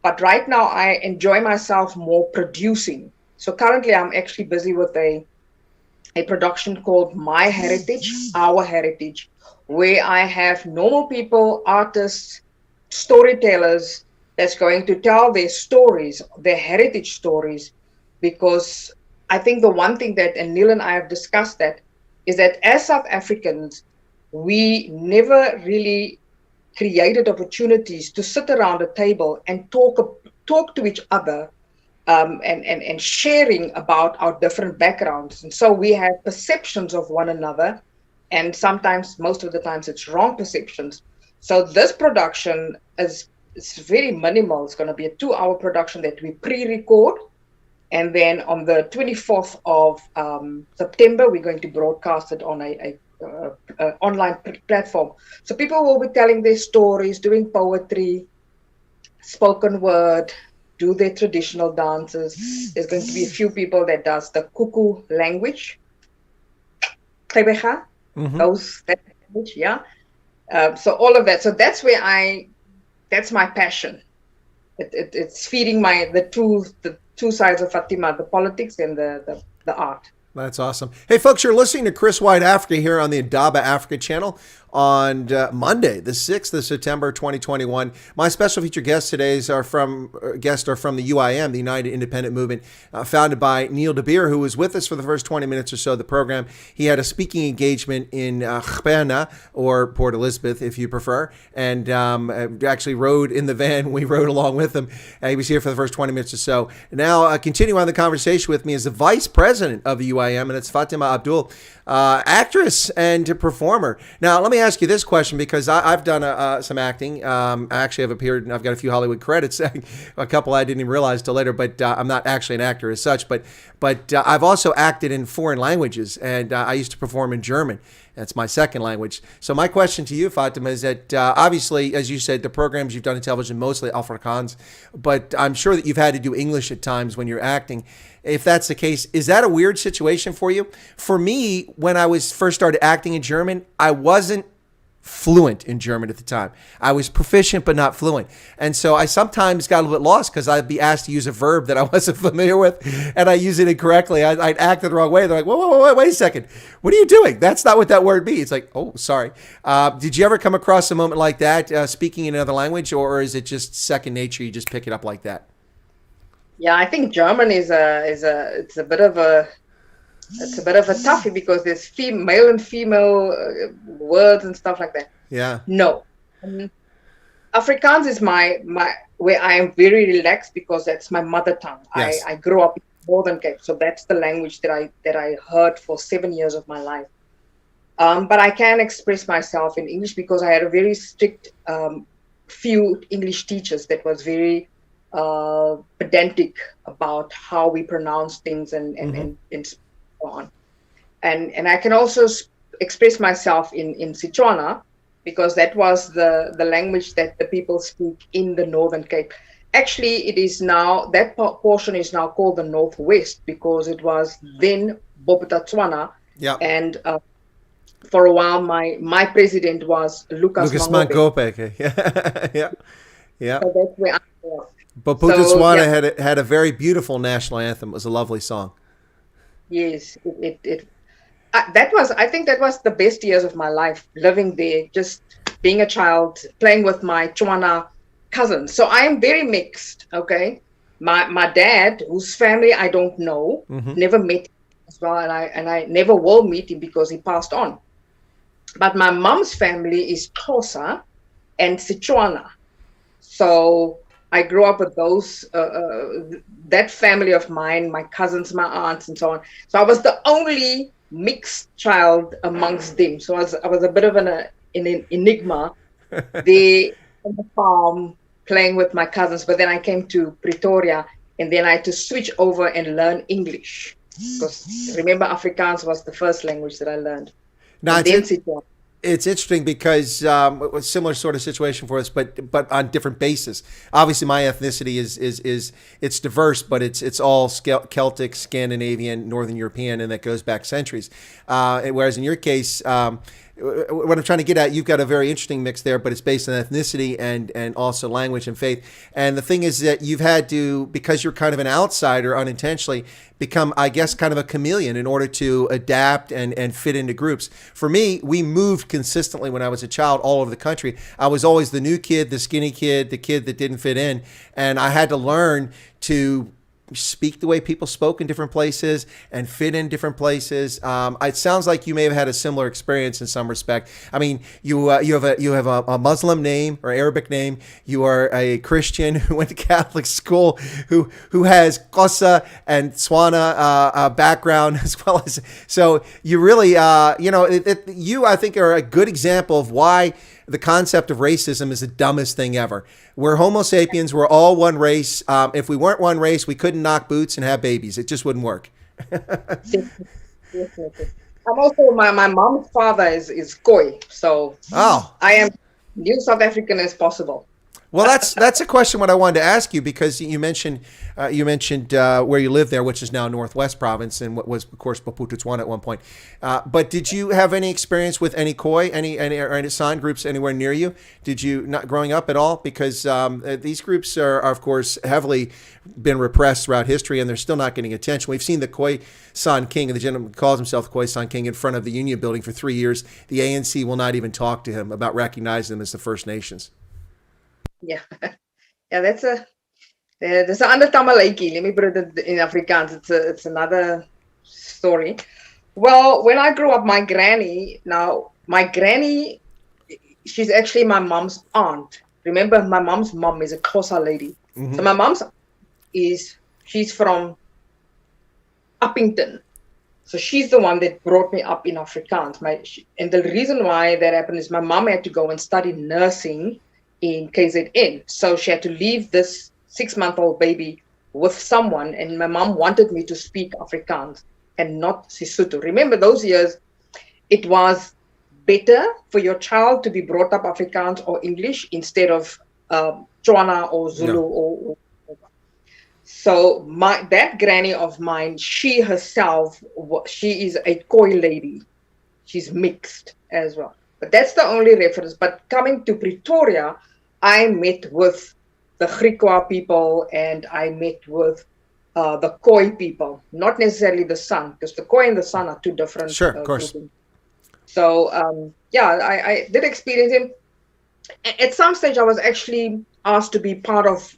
But right now, I enjoy myself more producing. So currently, I'm actually busy with a production called My Heritage, Our Heritage, where I have normal people, artists, storytellers that's going to tell their stories, their heritage stories, because I think the one thing that, and Neil and I have discussed that, is that as South Africans, we never really created opportunities to sit around a table and talk to each other and sharing about our different backgrounds. And so we have perceptions of one another, and sometimes, most of the times, it's wrong perceptions. So this production it's very minimal. It's going to be a 2-hour production that we pre-record. And then on the 24th of September, we're going to broadcast it on a online platform. So people will be telling their stories, doing poetry, spoken word, do their traditional dances. There's going to be a few people that does the Kuku language. That language, yeah. So all of that. So that's where that's my passion. It's feeding the two sides of Fatima, the politics and the art. That's awesome. Hey, folks, you're listening to Chris Wyatt Africa here on the Indaba Africa channel on Monday, the 6th of September, 2021. My special featured guests today are from the UIM, the United Independent Movement, founded by Neil de Beer, who was with us for the first 20 minutes or so of the program. He had a speaking engagement in Gbena, or Port Elizabeth, if you prefer, and actually rode in the van. We rode along with him. He was here for the first 20 minutes or so. Now, continuing on the conversation with me is the vice president of the UIM, and it's Fatima Abdool, actress and performer. Now, let me ask you this question, because I've done some acting. I actually have appeared, and I've got a few Hollywood credits, a couple I didn't even realize till later, but I'm not actually an actor as such. But I've also acted in foreign languages, and I used to perform in German. That's my second language. So my question to you, Fatima, is that obviously, as you said, the programs you've done in television, mostly Afrikaans, but I'm sure that you've had to do English at times when you're acting. If that's the case, is that a weird situation for you? For me, when I was first started acting in German, I wasn't fluent in German at the time. I was proficient, but not fluent. And so I sometimes got a little bit lost because I'd be asked to use a verb that I wasn't familiar with, and I use it incorrectly. I'd act the wrong way. They're like, whoa, wait a second. What are you doing? That's not what that word means. It's like, oh, sorry. Did you ever come across a moment like that, speaking in another language, or is it just second nature? You just pick it up like that? Yeah, I think German it's a bit of a toughie, because there's male and female words and stuff like that. Yeah. No, Afrikaans is my where I am very relaxed, because that's my mother tongue. Yes. I grew up in Northern Cape, so that's the language that I heard for 7 years of my life. But I can express myself in English, because I had a very strict few English teachers that was very pedantic about how we pronounce things and so on. And I can also express myself in Setswana, because that was the language that the people speak in the Northern Cape. Actually, it is now, that portion is now called the Northwest, because it was then Bophuthatswana. Yeah. And for a while, my president was Lucas Mangope. Yeah. Yeah. So that's where I was. But So Botswana yeah, had a very beautiful national anthem. It was a lovely song. yes, that was, I think that was the best years of my life, living there, just being a child, playing with my Tswana cousins. So I am very mixed. Okay, my dad, whose family I don't know, Hmm. never met him as well, and I never will meet him because he passed on. But my mom's family is Xhosa and Setswana. So I grew up with that family of mine, my cousins, my aunts, and so on. So I was the only mixed child amongst them. So I was a bit of an enigma there on the farm playing with my cousins. But then I came to Pretoria, and then I had to switch over and learn English. Because remember, Afrikaans was the first language that I learned. Now And then Setswana. it's interesting because it was a similar sort of situation for us, but on different bases. Obviously, my ethnicity is it's diverse, but it's all Celtic, Scandinavian, Northern European, and that goes back centuries. Whereas in your case, what I'm trying to get at, you've got a very interesting mix there, but it's based on ethnicity and also language and faith. And the thing is that you've had to, because you're kind of an outsider unintentionally, become, I guess, kind of a chameleon in order to adapt and fit into groups. For me, we moved consistently when I was a child all over the country. I was always the new kid, the skinny kid, the kid that didn't fit in. And I had to learn to speak the way people spoke in different places and fit in different places. It sounds like you may have had a similar experience in some respect. I mean, you have a Muslim name or Arabic name. You are a Christian who went to Catholic school, who has Xhosa and Tswana background as well as. So you really, you I think are a good example of why the concept of racism is the dumbest thing ever. We're Homo sapiens. We're all one race. If we weren't one race, we couldn't knock boots and have babies. It just wouldn't work. Definitely. I'm also, my mom's father is Khoi, so Oh, I am new South African as possible. well, that's a question what I wanted to ask you because you mentioned where you live there, which is now Northwest Province, and what was of course Bophuthatswana at one point. But did you have any experience with any Khoi, any sign groups anywhere near you? Did you not growing up at all? Because these groups are of course heavily been repressed throughout history, and they're still not getting attention. We've seen the Khoi San King, and the gentleman who calls himself the Khoi San King, in front of the Union Building for 3 years. The ANC will not even talk to him about recognizing them as the First Nations. Yeah, yeah, there's an ander tamaletjie. Let me put it in Afrikaans. It's another story. Well, when I grew up, my granny, she's actually my mom's aunt. Remember, my mom's mom is a Xhosa lady. Mm-hmm. So my mom's she's from Uppington. So she's the one that brought me up in Afrikaans. And the reason why that happened is my mom had to go and study nursing in KZN. So she had to leave this 6-month-old baby with someone, and my mom wanted me to speak Afrikaans and not Sesotho. Remember those years, it was better for your child to be brought up Afrikaans or English instead of Tswana or Zulu. No. So that granny of mine, she herself, she is a Khoi lady. She's mixed as well. But that's the only reference. But coming to Pretoria, I met with the Griqua people and I met with the Khoi people, not necessarily the San, because the Khoi and the San are two different. Sure, of course. Groupings. So, I did experience him. At some stage, I was actually asked to be part of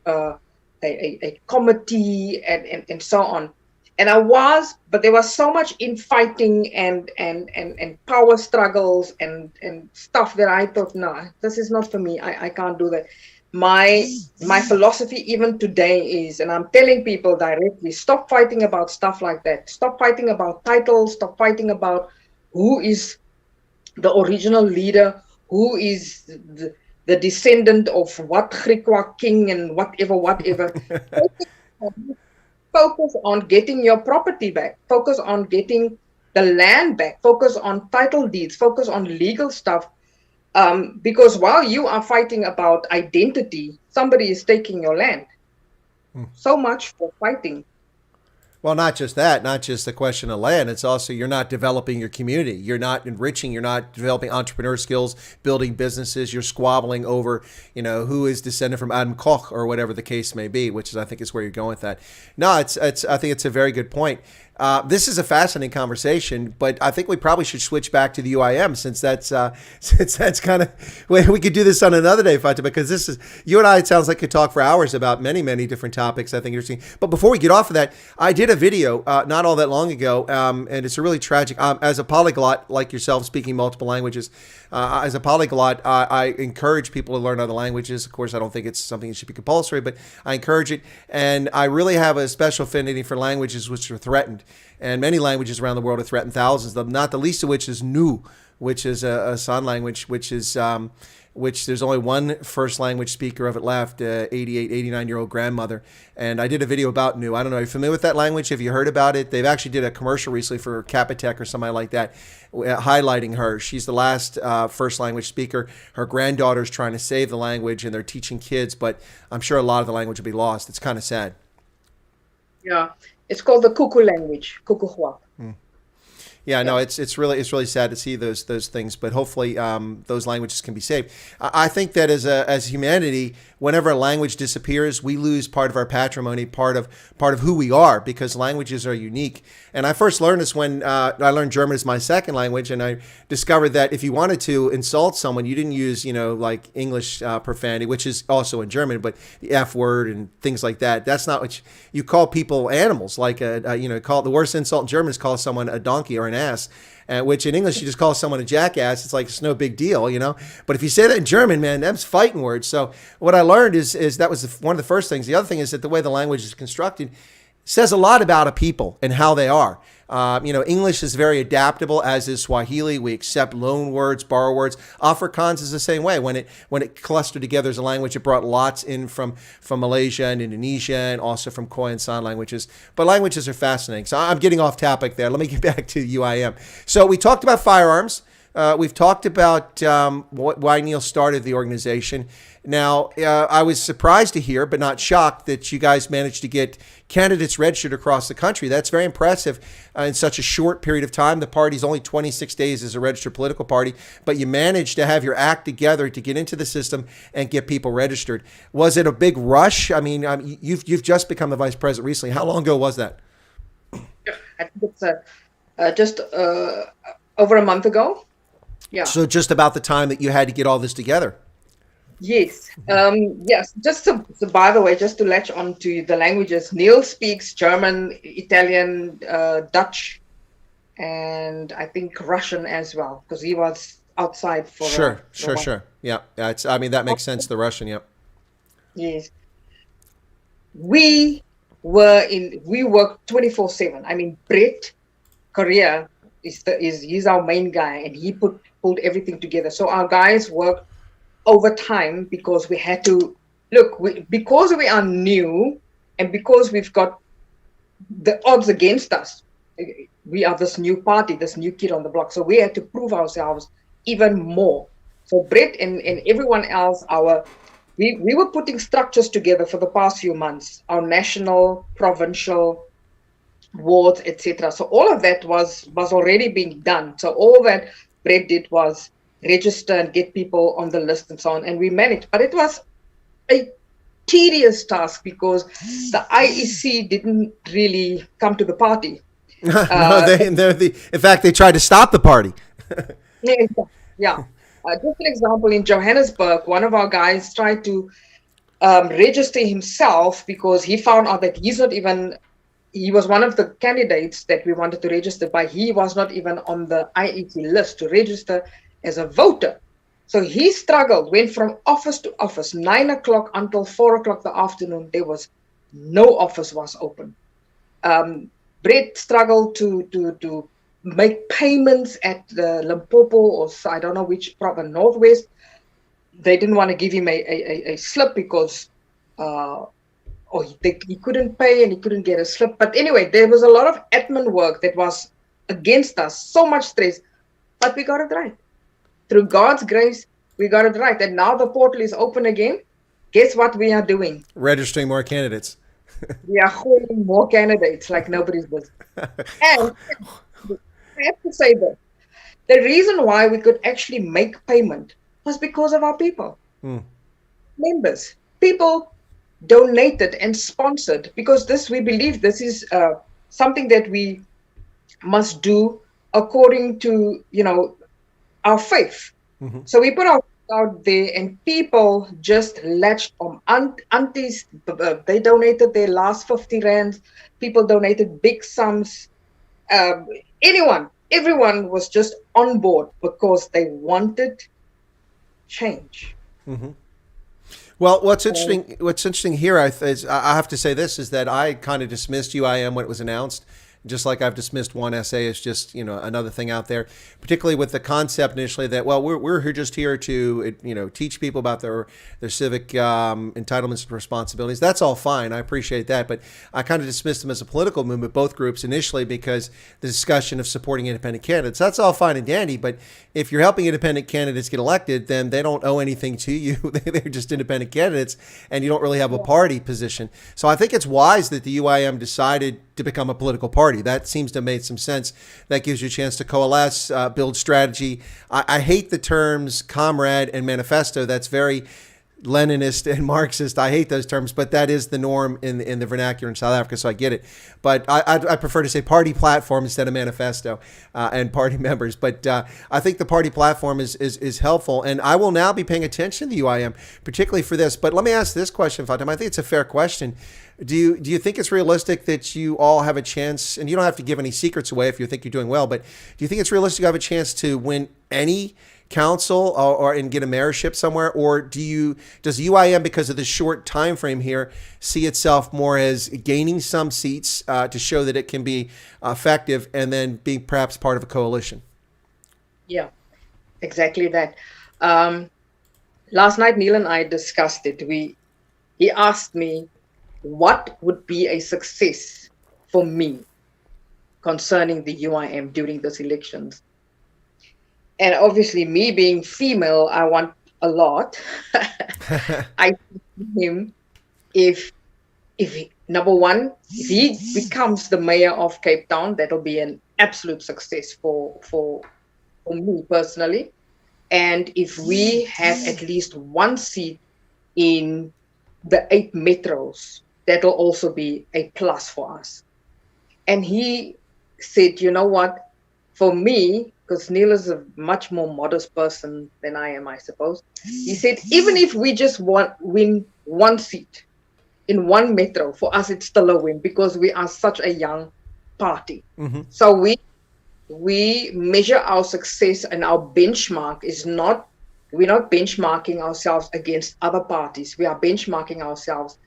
a committee and so on. And I was, but there was so much infighting and power struggles and stuff that I thought, no, this is not for me. I can't do that. My philosophy even today is, and I'm telling people directly, stop fighting about stuff like that. Stop fighting about titles. Stop fighting about who is the original leader, who is the descendant of what Griqua king and whatever. Focus on getting your property back. Focus on getting the land back. Focus on title deeds. Focus on legal stuff. Because while you are fighting about identity, somebody is taking your land. So much for fighting. Well, not just that, not just the question of land. It's also you're not developing your community. You're not enriching. You're not developing entrepreneur skills, building businesses. You're squabbling over, who is descended from Adam Koch or whatever the case may be, which is, I think, is where you're going with that. No, I think it's a very good point. This is a fascinating conversation, but I think we probably should switch back to the UIM since that's kind of we could do this on another day, Fatima, because this is you and I. It sounds like could talk for hours about many, many different topics. I think interesting. But before we get off of that, I did a video not all that long ago, and it's a really tragic. As a polyglot like yourself, speaking multiple languages, as a polyglot, I encourage people to learn other languages. Of course, I don't think it's something that should be compulsory, but I encourage it, and I really have a special affinity for languages which are threatened. And many languages around the world are threatened, thousands of them, not the least of which is Nu, which is a sign language, which there's only one first language speaker of it left, 88, 89-year-old grandmother. And I did a video about Nu. I don't know, are you familiar with that language? Have you heard about it? They've actually did a commercial recently for Capitec or something like that, highlighting her. She's the last first language speaker. Her granddaughter's trying to save the language, and they're teaching kids, but I'm sure a lot of the language will be lost. It's kind of sad. Yeah. It's called the Kuku language, Kukuhuak. Yeah, no, it's really sad to see those things, but hopefully those languages can be saved. I think that as humanity, whenever a language disappears, we lose part of our patrimony, part of who we are, because languages are unique. And I first learned this when I learned German as my second language, and I discovered that if you wanted to insult someone, you didn't use like English profanity, which is also in German, but the F word and things like that. That's not what you call people animals. Like call the worst insult in German is call someone a donkey or an ass, which in English you just call someone a jackass. It's like it's no big deal, But if you say that in German, man, that's fighting words. So what I learned is that was one of the first things. The other thing is that the way the language is constructed says a lot about a people and how they are. English is very adaptable, as is Swahili. We accept loan words, borrow words. Afrikaans is the same way. When it clustered together as a language, it brought lots in from Malaysia and Indonesia, and also from Khoi and San languages. But languages are fascinating. So I'm getting off topic there. Let me get back to UIM. So we talked about firearms. We've talked about why Neil started the organization. Now, I was surprised to hear, but not shocked, that you guys managed to get candidates registered across the country. That's very impressive in such a short period of time. The party's only 26 days as a registered political party, but you managed to have your act together to get into the system and get people registered. Was it a big rush? I mean, you've just become the vice president recently. How long ago was that? I think it's just over a month ago. Yeah. So just about the time that you had to get all this together. Yes. Yes. Just by the way, just to latch on to the languages, Neil speaks German, Italian, Dutch, and I think Russian as well, because he was outside for. Sure. Yeah. That makes sense. The Russian. Yep. Yes. We worked 24/7. I mean, Brett Korea he's our main guy, and he pulled everything together. So our guys worked overtime because we had to because we are new, and because we've got the odds against us. We are this new party, this new kid on the block. So we had to prove ourselves even more. So Brett and everyone else, we were putting structures together for the past few months, our national, provincial, wards, etc. So all of that was already being done. So all that Brett did was register and get people on the list and so on, and we managed. But it was a tedious task because the IEC didn't really come to the party. No, in fact, they tried to stop the party. Yeah. Just an example, in Johannesburg, one of our guys tried to register himself because he found out that he was one of the candidates that we wanted to register, but he was not even on the IEC list to register as a voter. So he struggled, went from office to office, 9 o'clock until 4 o'clock the afternoon. There was no office was open. Brett struggled to make payments at the Limpopo, or I don't know which province, Northwest. They didn't want to give him a slip because he couldn't pay and he couldn't get a slip. But anyway, there was a lot of admin work that was against us, so much stress, but we got it right. Through God's grace, we got it right. And now the portal is open again. Guess what we are doing? Registering more candidates. We are holding more candidates like nobody's business. And I have to say that the reason why we could actually make payment was because of our people, members. People donated and sponsored because we believe this is something that we must do according to, our faith. So we put out there, and people just latched on. Aunties, they donated their last 50 rands. People donated big sums. Everyone was just on board because they wanted change. Well, what's interesting here, I have to say this, is that I kind of dismissed UIM when it was announced, just like I've dismissed one essay as just, another thing out there, particularly with the concept initially that, well, we're here just here to, teach people about their civic entitlements and responsibilities. That's all fine. I appreciate that. But I kind of dismissed them as a political movement, both groups initially, because the discussion of supporting independent candidates, that's all fine and dandy. But if you're helping independent candidates get elected, then they don't owe anything to you. They're just independent candidates, and you don't really have a party position. So I think it's wise that the UIM decided to become a political party. That seems to have made some sense. That gives you a chance to coalesce, build strategy. I hate the terms comrade and manifesto. That's very Leninist and Marxist. I hate those terms, but that is the norm in the vernacular in South Africa, so I get it. But I prefer to say party platform instead of manifesto and party members. But I think the party platform is helpful, and I will now be paying attention to the UIM, particularly for this. But let me ask this question, Fatima. I think it's a fair question. Do you think it's realistic that you all have a chance, and you don't have to give any secrets away if you think you're doing well, but do you think it's realistic to have a chance to win any council or and get a mayorship somewhere, or does UIM, because of the short time frame here, see itself more as gaining some seats to show that it can be effective, and then being perhaps part of a coalition? Yeah, exactly that. Last night, Neil and I discussed it. He asked me what would be a success for me concerning the UIM during those elections. And obviously, me being female, I want a lot. I think him, if number one, if he becomes the mayor of Cape Town, that'll be an absolute success for me personally. And if we have at least one seat in the 8 metros, that'll also be a plus for us. And he said, you know what, for me, because Neil is a much more modest person than I am, I suppose. He said, even if we just win one seat in 1 metro, for us it's still a win because we are such a young party. So we measure our success, and our benchmark is we're not benchmarking ourselves against other parties. We are benchmarking ourselves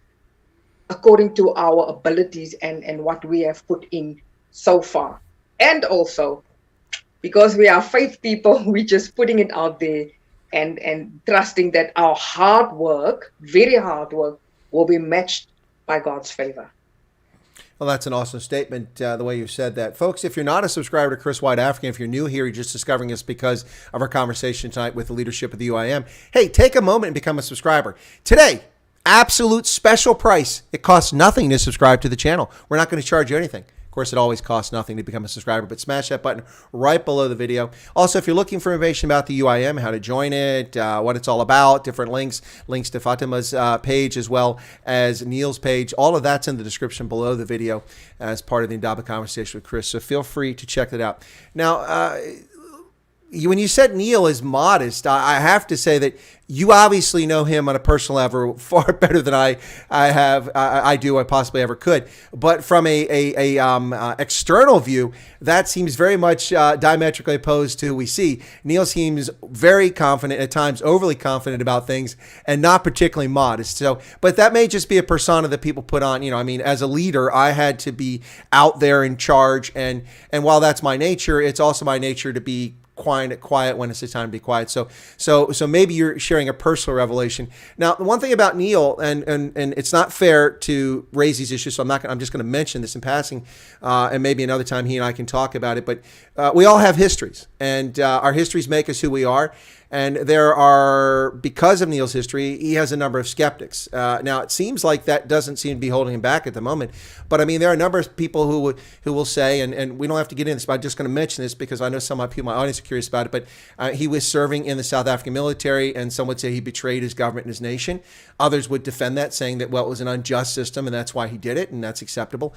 according to our abilities and what we have put in so far. And also, because we are faith people, we're just putting it out there and trusting that our hard work, very hard work, will be matched by God's favor. Well, that's an awesome statement, the way you said that. Folks, if you're not a subscriber to Chris Wyatt African, if you're new here, you're just discovering us because of our conversation tonight with the leadership of the UIM, hey, take a moment and become a subscriber. Today, absolute special price. It costs nothing to subscribe to the channel. We're not going to charge you anything. Of course, it always costs nothing to become a subscriber, but smash that button right below the video. Also, if you're looking for information about the UIM, how to join it, what it's all about, different links to Fatima's page as well as Neil's page, all of that's in the description below the video as part of the Indaba conversation with Chris. So feel free to check that out. Now, when you said Neil is modest, I have to say that you obviously know him on a personal level far better than I possibly ever could. But from a external view, that seems very much diametrically opposed to who we see. Neil seems very confident, at times overly confident about things, and not particularly modest. So, but that may just be a persona that people put on. As a leader, I had to be out there in charge, and while that's my nature, it's also my nature to be quiet when it's the time to be quiet. So maybe you're sharing a personal revelation. Now, the one thing about Neil, and it's not fair to raise these issues, so I'm just going to mention this in passing, and maybe another time he and I can talk about it. But we all have histories, and our histories make us who we are. And there are, because of Neil's history, he has a number of skeptics. Now, it seems like that doesn't seem to be holding him back at the moment. But I mean, there are a number of people who will say, and we don't have to get into this, but I'm just going to mention this because I know some of my audience are curious about it. But he was serving in the South African military, and some would say he betrayed his government and his nation. Others would defend that, saying that, well, it was an unjust system, and that's why he did it, and that's acceptable.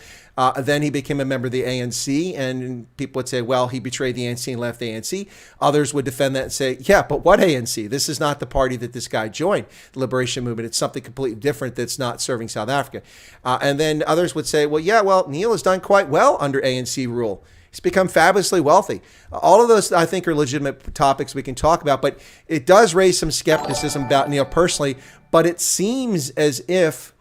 Then he became a member of the ANC, and people would say, well, he betrayed the ANC and left the ANC. Others would defend that and say, yeah, but what ANC? This is not the party that this guy joined, the Liberation Movement. It's something completely different that's not serving South Africa. And then others would say, well, Neil has done quite well under ANC rule. He's become fabulously wealthy. All of those, I think, are legitimate topics we can talk about, but it does raise some skepticism about Neil personally. But it seems as if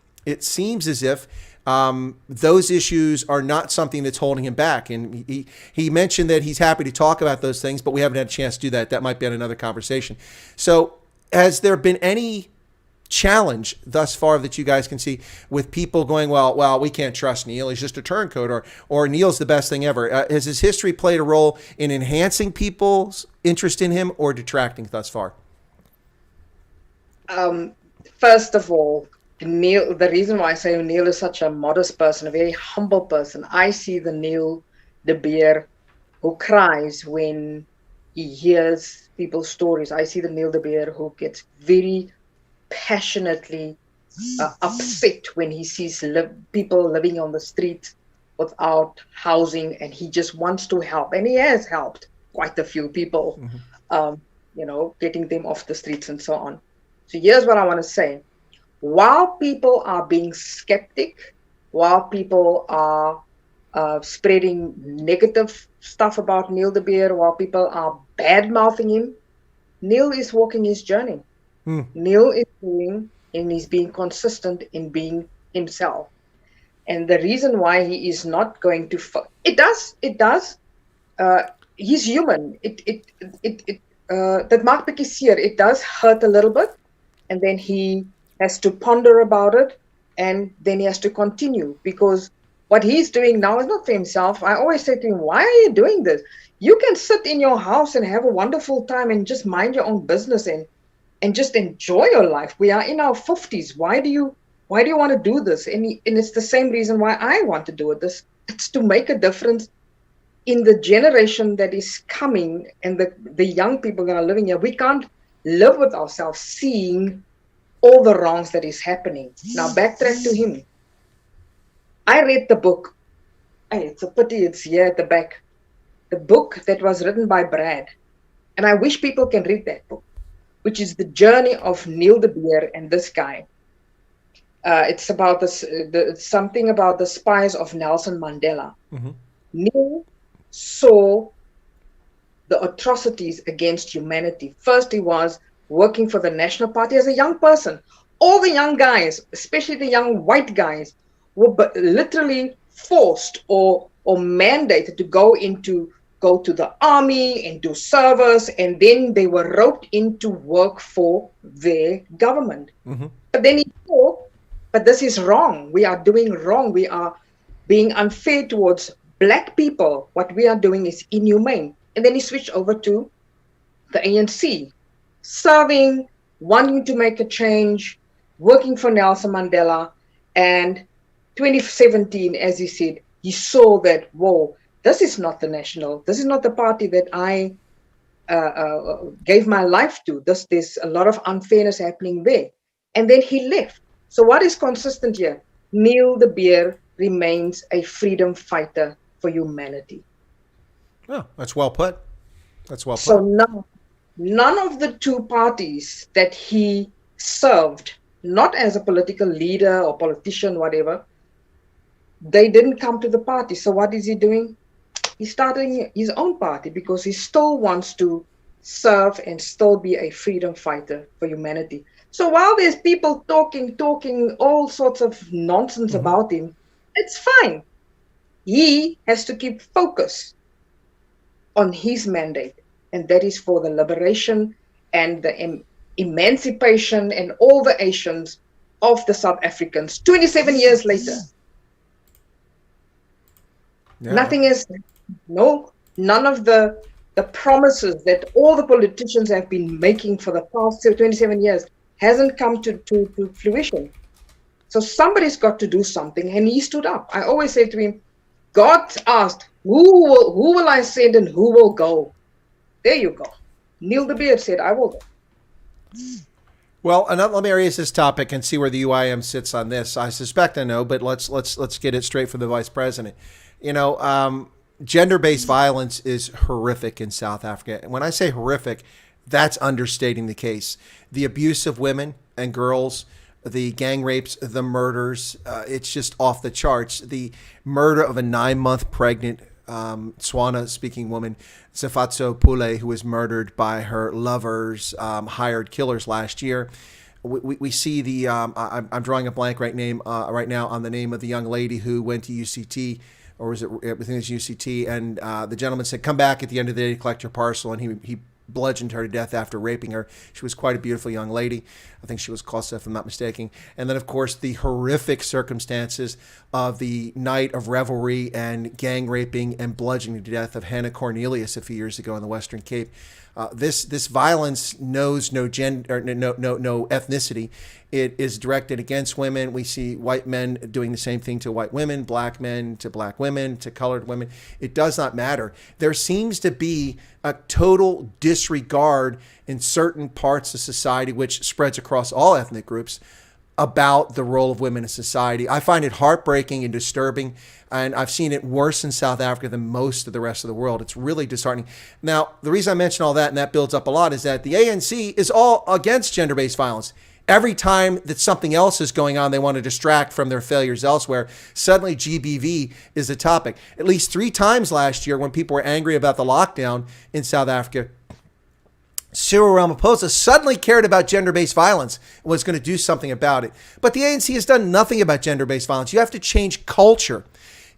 those issues are not something that's holding him back. And he mentioned that he's happy to talk about those things, but we haven't had a chance to do that. That might be on another conversation. So has there been any challenge thus far that you guys can see with people going, well, we can't trust Neil. He's just a turncoat, or Neil's the best thing ever. Has his history played a role in enhancing people's interest in him or detracting thus far? First of all, Neil, the reason why I say Neil is such a modest person, a very humble person, I see the Neil de Beer who cries when he hears people's stories. I see the Neil de Beer who gets very passionately upset when he sees people living on the street without housing, and he just wants to help. And he has helped quite a few people, getting them off the streets and so on. So here's what I want to say. While people are being skeptic, while people are spreading negative stuff about Neil de Beer, while people are bad-mouthing him, Neil is walking his journey. Neil is doing, and he's being consistent in being himself. And the reason why he is not going to, he's human. That maakt bietjie seer. It does hurt a little bit, and then he has to ponder about it, and then he has to continue, because what he's doing now is not for himself. I always say to him, why are you doing this? You can sit in your house and have a wonderful time and just mind your own business and just enjoy your life. We are in our 50s. Why do you want to do this? And it's the same reason why I want to do it. It's to make a difference in the generation that is coming, and the young people that are living here. We can't live with ourselves seeing all the wrongs that is happening. Now backtrack to him. I read the book. It's a pity it's here at the back. The book that was written by Brad. And I wish people can read that book, which is the journey of Neil de Beer and this guy. It's about something about the spies of Nelson Mandela. Mm-hmm. Neil saw the atrocities against humanity. First, he was working for the National Party as a young person. All the young guys, especially the young white guys, were literally forced or mandated to go to the army and do service, and then they were roped into work for their government. Mm-hmm. But then he thought, but this is wrong. We are doing wrong. We are being unfair towards black people. What we are doing is inhumane. And then he switched over to the ANC, serving, wanting to make a change, working for Nelson Mandela. And 2017, as he said, he saw that, whoa, this is not this is not the party that I gave my life to. There's a lot of unfairness happening there. And then he left. So what is consistent here? Neil de Beer remains a freedom fighter for humanity. Oh, that's well put. That's well put. So none of the two parties that he served, not as a political leader or politician, whatever, they didn't come to the party. So what is he doing? He's starting his own party because he still wants to serve and still be a freedom fighter for humanity. So while there's people talking all sorts of nonsense about him, it's fine. He has to keep focus on his mandate. and that is for the liberation and the emancipation and all the Asians of the South Africans. 27 years later, Yeah. nothing is, none of the promises that all the politicians have been making for the past 27 years hasn't come to fruition. So somebody's got to do something, and he stood up. I always say to him, God asked, who will I send and who will go? There you go. Neil de Beer said, I will go. Well, let me raise this topic and see where the UIM sits on this. I suspect I know, but let's get it straight from the vice president. Gender-based violence is horrific in South Africa. And when I say horrific, that's understating the case. The abuse of women and girls, the gang rapes, the murders, it's just off the charts. The murder of a 9-month pregnant Tswana-speaking woman, Sifatso Pule, who was murdered by her lovers, hired killers last year. We see the I'm drawing a blank right now on the name of the young lady who went to UCT, or was it? I think it was UCT, and the gentleman said, "Come back at the end of the day to collect your parcel," and he bludgeoned her to death after raping her. She was quite a beautiful young lady. I think she was Kosa, if I'm not mistaken. And then, of course, the horrific circumstances of the night of revelry and gang raping and bludgeoning to death of Hannah Cornelius a few years ago in the Western Cape. This violence knows no gender, no ethnicity. It is directed against women. We see white men doing the same thing to white women, black men to black women, to colored women. It does not matter. There seems to be a total disregard in certain parts of society, which spreads across all ethnic groups, about the role of women in society. I find it heartbreaking and disturbing, and I've seen it worse in South Africa than most of the rest of the world. It's really disheartening. Now, the reason I mention all that, and that builds up a lot, is that the ANC is all against gender-based violence. Every time that something else is going on, they want to distract from their failures elsewhere. Suddenly, GBV is a topic. At least 3 times last year, when people were angry about the lockdown in South Africa, Cyril Ramaphosa suddenly cared about gender-based violence and was going to do something about it. But the ANC has done nothing about gender-based violence. You have to change culture.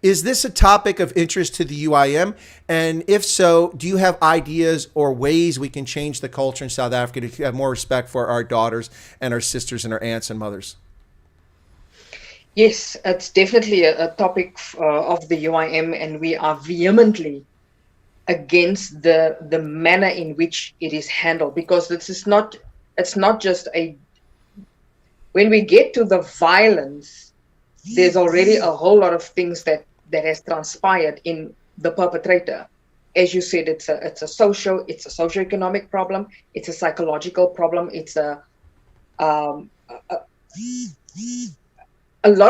Is this a topic of interest to the UIM? And if so, do you have ideas or ways we can change the culture in South Africa to have more respect for our daughters and our sisters and our aunts and mothers? Yes, it's definitely a topic of the UIM, and we are vehemently against the manner in which it is handled, because it's not just when we get to the violence, there's already a whole lot of things that has transpired in the perpetrator. As you said, it's a socioeconomic problem, it's a psychological problem, it's a lot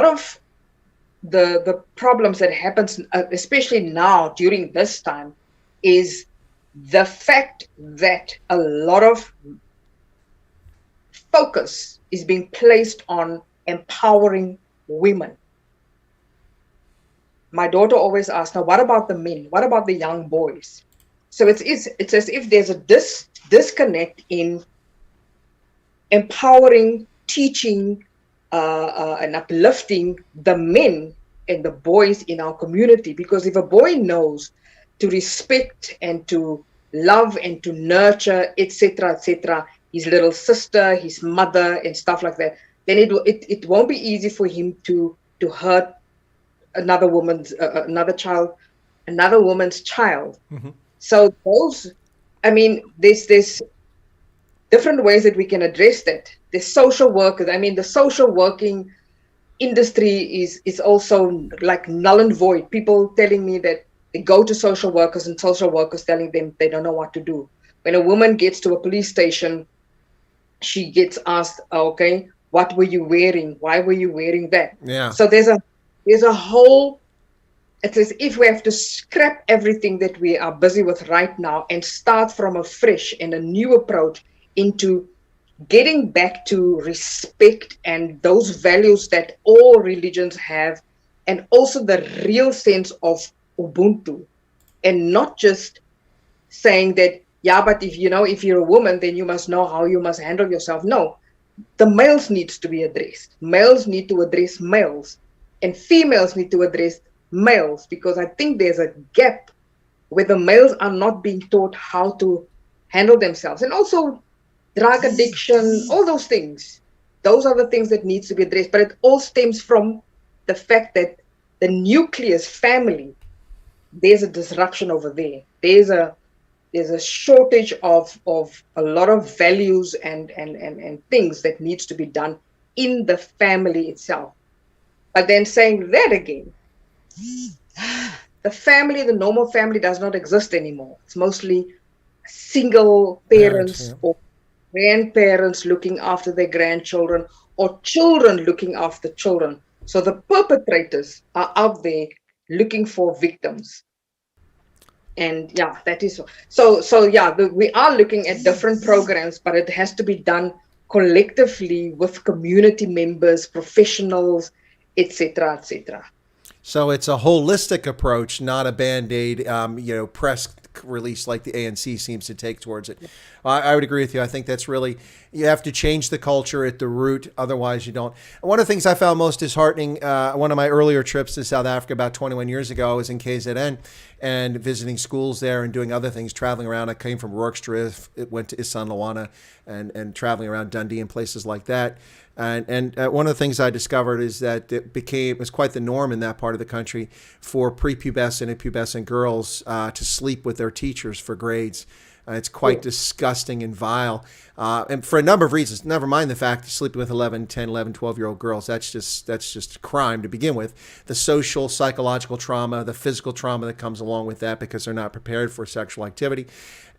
of the problems that happens, especially now during this time, is the fact that a lot of focus is being placed on empowering women. My daughter always asks, now what about the men? What about the young boys? So it's as if there's a disconnect in empowering, teaching, and uplifting the men and the boys in our community. Because if a boy knows to respect and to love and to nurture, etc., his little sister, his mother, and stuff like that, then it won't be easy for him to hurt another woman's another woman's child. Mm-hmm. So there's different ways that we can address that. The social workers, the social working industry is also like null and void. People telling me that they go to social workers and social workers telling them they don't know what to do. When a woman gets to a police station, she gets asked, okay, what were you wearing? Why were you wearing that? Yeah. So there's a whole, it's as if we have to scrap everything that we are busy with right now and start from a fresh and a new approach into getting back to respect and those values that all religions have, and also the real sense of Ubuntu, and not just saying that, yeah, but if you're a woman, then you must know how you must handle yourself. No, the males needs to be addressed. Males need to address males, and females need to address males, because I think there's a gap where the males are not being taught how to handle themselves. And also drug addiction, all those things. Those are the things that needs to be addressed. But it all stems from the fact that the nucleus family, there's a disruption over there. There's a shortage of a lot of values and things that needs to be done in the family itself. But then saying that again, the family, the normal family, does not exist anymore. It's mostly single parents or grandparents looking after their grandchildren, or children looking after children. So the perpetrators are out there looking for victims. And yeah, that is so yeah, we are looking at different programs, but it has to be done collectively with community members, professionals, etc., etc. So it's a holistic approach, not a Band-Aid, press release like the ANC seems to take towards it. I would agree with you. I think that's really, you have to change the culture at the root. Otherwise, you don't. One of the things I found most disheartening, one of my earlier trips to South Africa about 21 years ago, I was in KZN and visiting schools there and doing other things, traveling around. I came from Rorkestroof, went to Isandlwana and traveling around Dundee and places like that. And one of the things I discovered is that it was quite the norm in that part of the country for prepubescent and pubescent girls to sleep with their teachers for grades. It's quite disgusting and vile. And for a number of reasons, never mind the fact that sleeping with 11, 10, 11, 12-year-old girls, that's just a crime to begin with. The social, psychological trauma, the physical trauma that comes along with that because they're not prepared for sexual activity.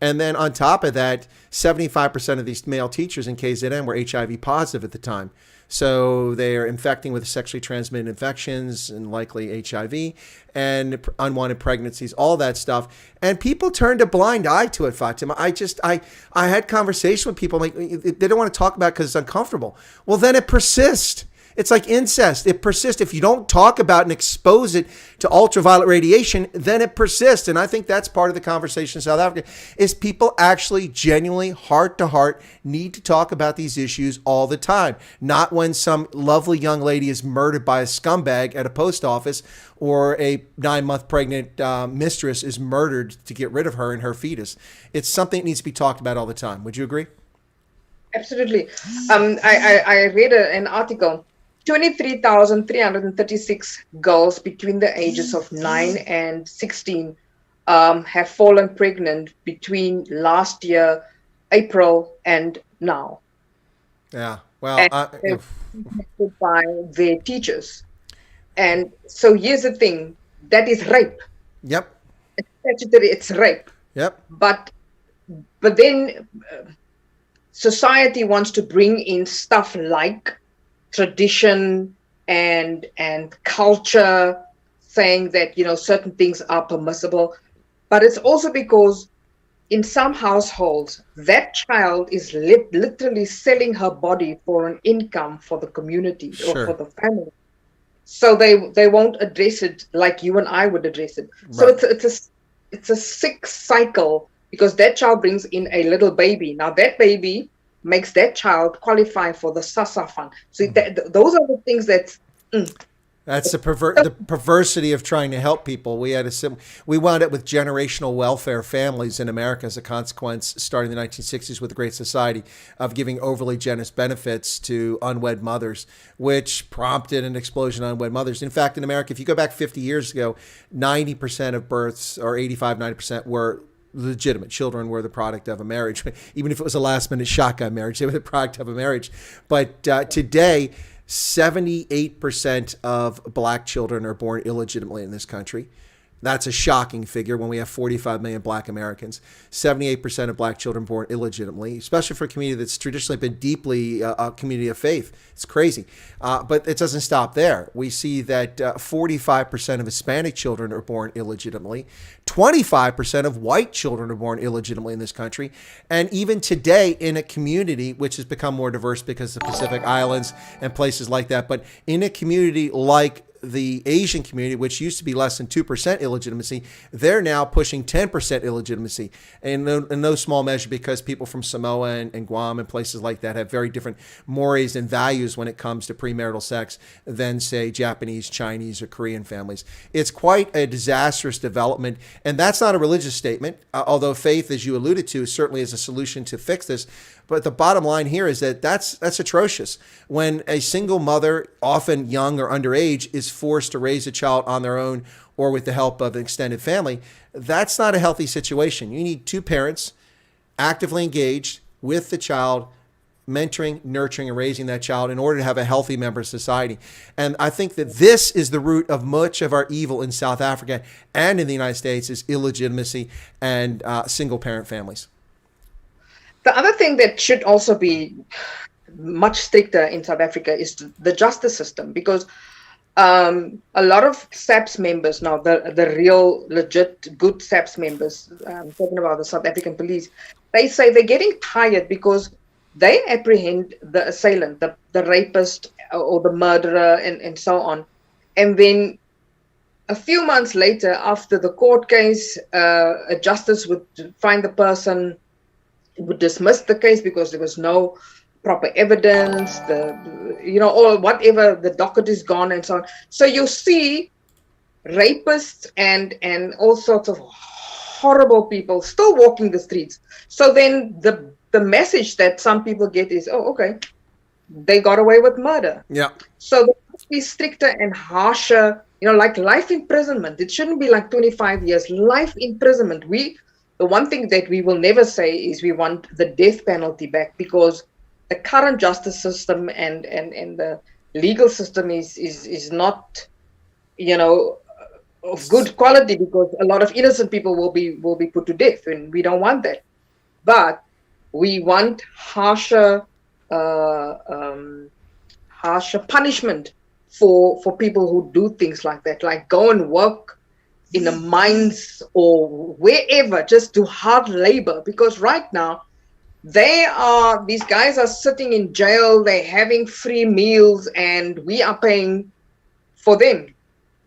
And then on top of that, 75% of these male teachers in KZN were HIV positive at the time. So they are infecting with sexually transmitted infections and likely HIV and unwanted pregnancies, all that stuff. And people turned a blind eye to it, Fatima. I had conversation with people, like, they don't want to talk about it because it's uncomfortable. Well, then it persists. It's like incest. It persists. If you don't talk about and expose it to ultraviolet radiation, then it persists. And I think that's part of the conversation in South Africa, is people actually genuinely, heart to heart, need to talk about these issues all the time. Not when some lovely young lady is murdered by a scumbag at a post office, or a 9-month pregnant mistress is murdered to get rid of her and her fetus. It's something that needs to be talked about all the time. Would you agree? Absolutely. I read an article. 23,336 girls between the ages of 9 and 16 have fallen pregnant between last year, April, and now. Yeah, well, by their teachers. And so here's the thing, that is rape. Yep. It's statutory, it's rape. Yep. But then society wants to bring in stuff like tradition and culture, saying that, certain things are permissible. But it's also because in some households, that child is literally selling her body for an income for the community or for the family. So they won't address it like you and I would address it. Right. So it's a sick cycle, because that child brings in a little baby. Now that baby makes that child qualify for the SASSA fund. So those are the things that... That's the perversity of trying to help people. We wound up with generational welfare families in America as a consequence, starting in the 1960s with the Great Society, of giving overly generous benefits to unwed mothers, which prompted an explosion of unwed mothers. In fact, in America, if you go back 50 years ago, 90% of births, or 85-90%, were legitimate. Children were the product of a marriage. Even if it was a last-minute shotgun marriage, they were the product of a marriage. But today, 78% of black children are born illegitimately in this country. That's a shocking figure when we have 45 million black Americans. 78% of black children born illegitimately, especially for a community that's traditionally been deeply a community of faith. It's crazy. But it doesn't stop there. We see that 45% of Hispanic children are born illegitimately. 25% of white children are born illegitimately in this country. And even today, in a community which has become more diverse because of the Pacific Islands and places like that, but in a community like the Asian community, which used to be less than 2% illegitimacy, they're now pushing 10% illegitimacy. And in no small measure because people from Samoa and Guam and places like that have very different mores and values when it comes to premarital sex than, say, Japanese, Chinese, or Korean families. It's quite a disastrous development. And that's not a religious statement, although faith, as you alluded to, certainly is a solution to fix this. But the bottom line here is that that's atrocious. When a single mother, often young or underage, is forced to raise a child on their own or with the help of an extended family, that's not a healthy situation. You need two parents actively engaged with the child, mentoring, nurturing, and raising that child in order to have a healthy member of society. And I think that this is the root of much of our evil in South Africa and in the United States is illegitimacy and single parent families. The other thing that should also be much stricter in South Africa is the justice system, because a lot of SAPS members now, the real, legit, good SAPS members, talking about the South African police, they say they're getting tired because they apprehend the assailant, the rapist or the murderer and so on. And then a few months later, after the court case, a justice would find the person, would dismiss the case because there was no proper evidence, or whatever, the docket is gone and so on. So you see rapists and all sorts of horrible people still walking the streets. So then the message that some people get is, oh, okay, they got away with murder. Yeah. So there must be stricter and harsher, like life imprisonment. It shouldn't be like 25 years, life imprisonment. The one thing that we will never say is we want the death penalty back, because the current justice system and the legal system is not, of good quality, because a lot of innocent people will be put to death, and we don't want that. But we want harsher punishment for people who do things like that, like go and work in the mines or wherever, just do hard labor. Because right now, these guys are sitting in jail, they're having free meals, and we are paying for them.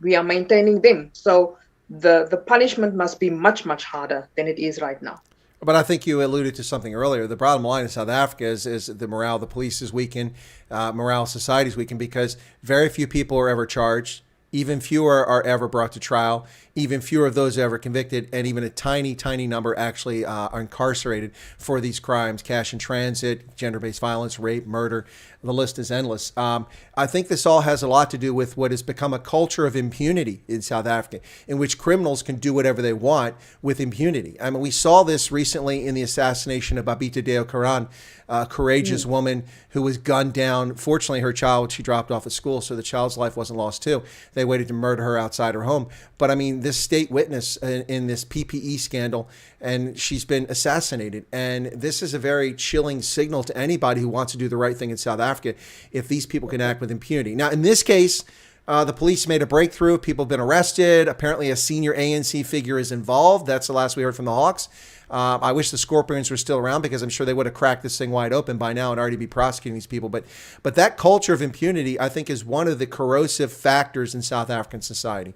We are maintaining them. So the punishment must be much, much harder than it is right now. But I think you alluded to something earlier. The bottom line in South Africa is the morale of the police is weakened, morale of society is weakened, because very few people are ever charged. Even fewer are ever brought to trial. Even fewer of those are ever convicted, and even a tiny, tiny number actually are incarcerated for these crimes: cash in transit, gender-based violence, rape, murder. The list is endless. I think this all has a lot to do with what has become a culture of impunity in South Africa, in which criminals can do whatever they want with impunity. I mean, we saw this recently in the assassination of Babita Deokaran, a courageous woman who was gunned down. Fortunately, her child, she dropped off at school, so the child's life wasn't lost too. They waited to murder her outside her home. But I mean, this state witness in this PPE scandal, and she's been assassinated. And this is a very chilling signal to anybody who wants to do the right thing in South Africa, if these people can act with impunity. Now, in this case, the police made a breakthrough. People have been arrested. Apparently, a senior ANC figure is involved. That's the last we heard from the Hawks. I wish the Scorpions were still around, because I'm sure they would have cracked this thing wide open by now and already be prosecuting these people. But that culture of impunity, I think, is one of the corrosive factors in South African society.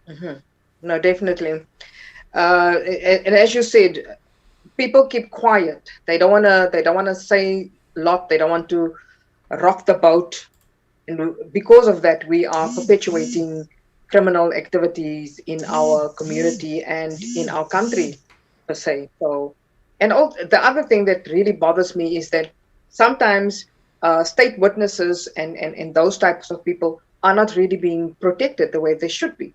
Mm-hmm. No, definitely. And as you said, people keep quiet. They don't want to say a lot. They don't want to rock the boat. And because of that, we are perpetuating criminal activities in our community and in our country, per se. So, and the other thing that really bothers me is that sometimes state witnesses and those types of people are not really being protected the way they should be.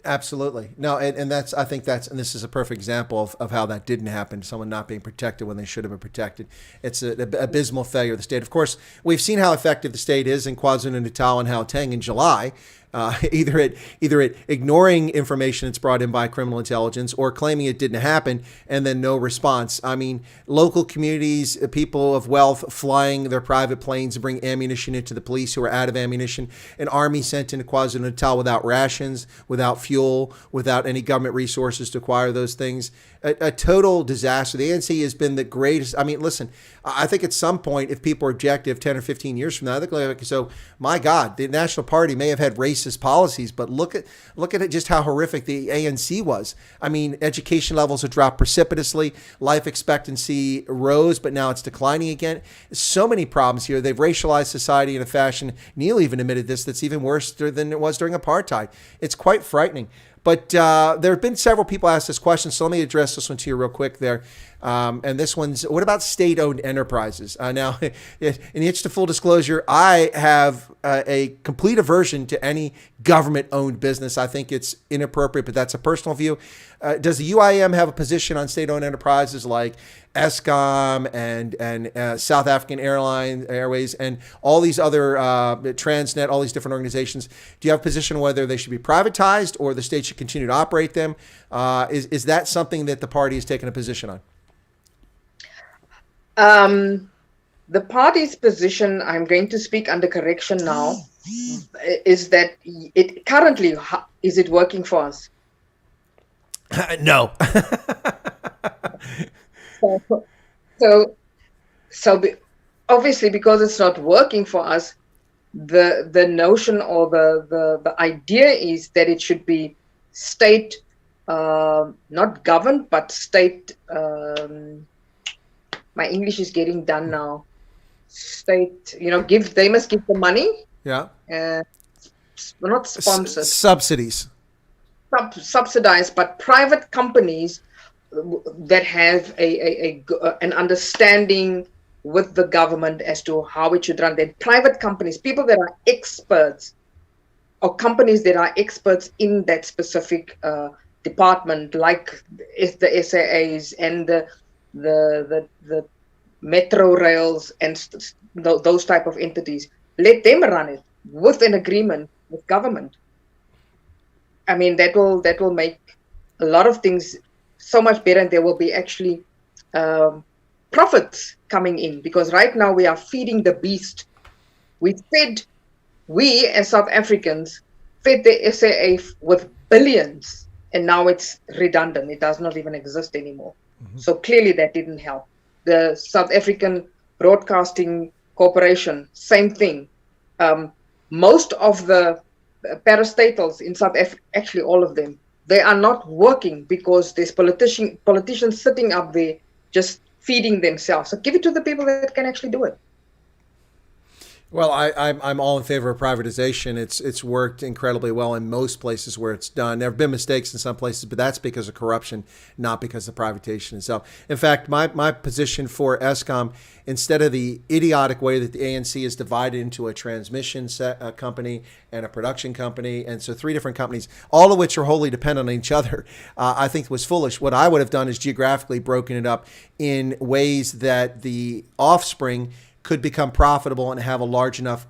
Absolutely. No, and that's, I think that's, and this is a perfect example of how that didn't happen. Someone not being protected when they should have been protected. It's an abysmal failure of the state. Of course, we've seen how effective the state is in KwaZulu-Natal and Gauteng in July, either it ignoring information that's brought in by criminal intelligence or claiming it didn't happen and then no response. I mean, local communities, people of wealth flying their private planes to bring ammunition into the police who are out of ammunition, an army sent into KwaZulu-Natal without rations, without fuel, without any government resources to acquire those things. A total disaster. The ANC has been the greatest. I mean, listen, I think at some point, if people are objective 10 or 15 years from now, they're like, so my God, the National Party may have had racist policies, but look at it, just how horrific the ANC was. I mean, education levels have dropped precipitously. Life expectancy rose, but now it's declining again. So many problems here. They've racialized society in a fashion, Neil even admitted this, that's even worse than it was during apartheid. It's quite frightening. But there have been several people ask this question, so let me address this one to you real quick there. And this one's, what about state-owned enterprises? Now, in the interest of full disclosure, I have a complete aversion to any government-owned business. I think it's inappropriate, but that's a personal view. Does the UIM have a position on state-owned enterprises like Eskom and South African Airways and all these other Transnet, all these different organizations? Do you have a position whether they should be privatized or the state should continue to operate them? Is that something that the party has taken a position on? The party's position, I'm going to speak under correction now, is that it currently, is it working for us? No. So obviously, because it's not working for us, the notion or the idea is that it should be state, not governed, but state. My English is getting done now. State, they must give the money. Yeah. Not sponsored. Subsidies. Subsidized, but private companies that have an understanding with the government as to how it should run. Then private companies, people that are experts, or companies that are experts in that specific department, like the SAAs and the metro rails and those type of entities. Let them run it with an agreement with government. I mean, that will make a lot of things so much better, and there will be actually profits coming in, because right now we are feeding the beast. We as South Africans fed the SAA with billions, and now it's redundant. It does not even exist anymore. Mm-hmm. So clearly that didn't help. The South African Broadcasting Corporation, same thing. Most of the parastatals in South Africa, actually all of them, they are not working because there's politicians sitting up there just feeding themselves. So give it to the people that can actually do it. Well, I'm all in favor of privatization. It's worked incredibly well in most places where it's done. There have been mistakes in some places, but that's because of corruption, not because of privatization itself. In fact, my position for Eskom, instead of the idiotic way that the ANC is divided into a transmission company and a production company, and so three different companies, all of which are wholly dependent on each other, I think was foolish. What I would have done is geographically broken it up in ways that the offspring could become profitable and have a large enough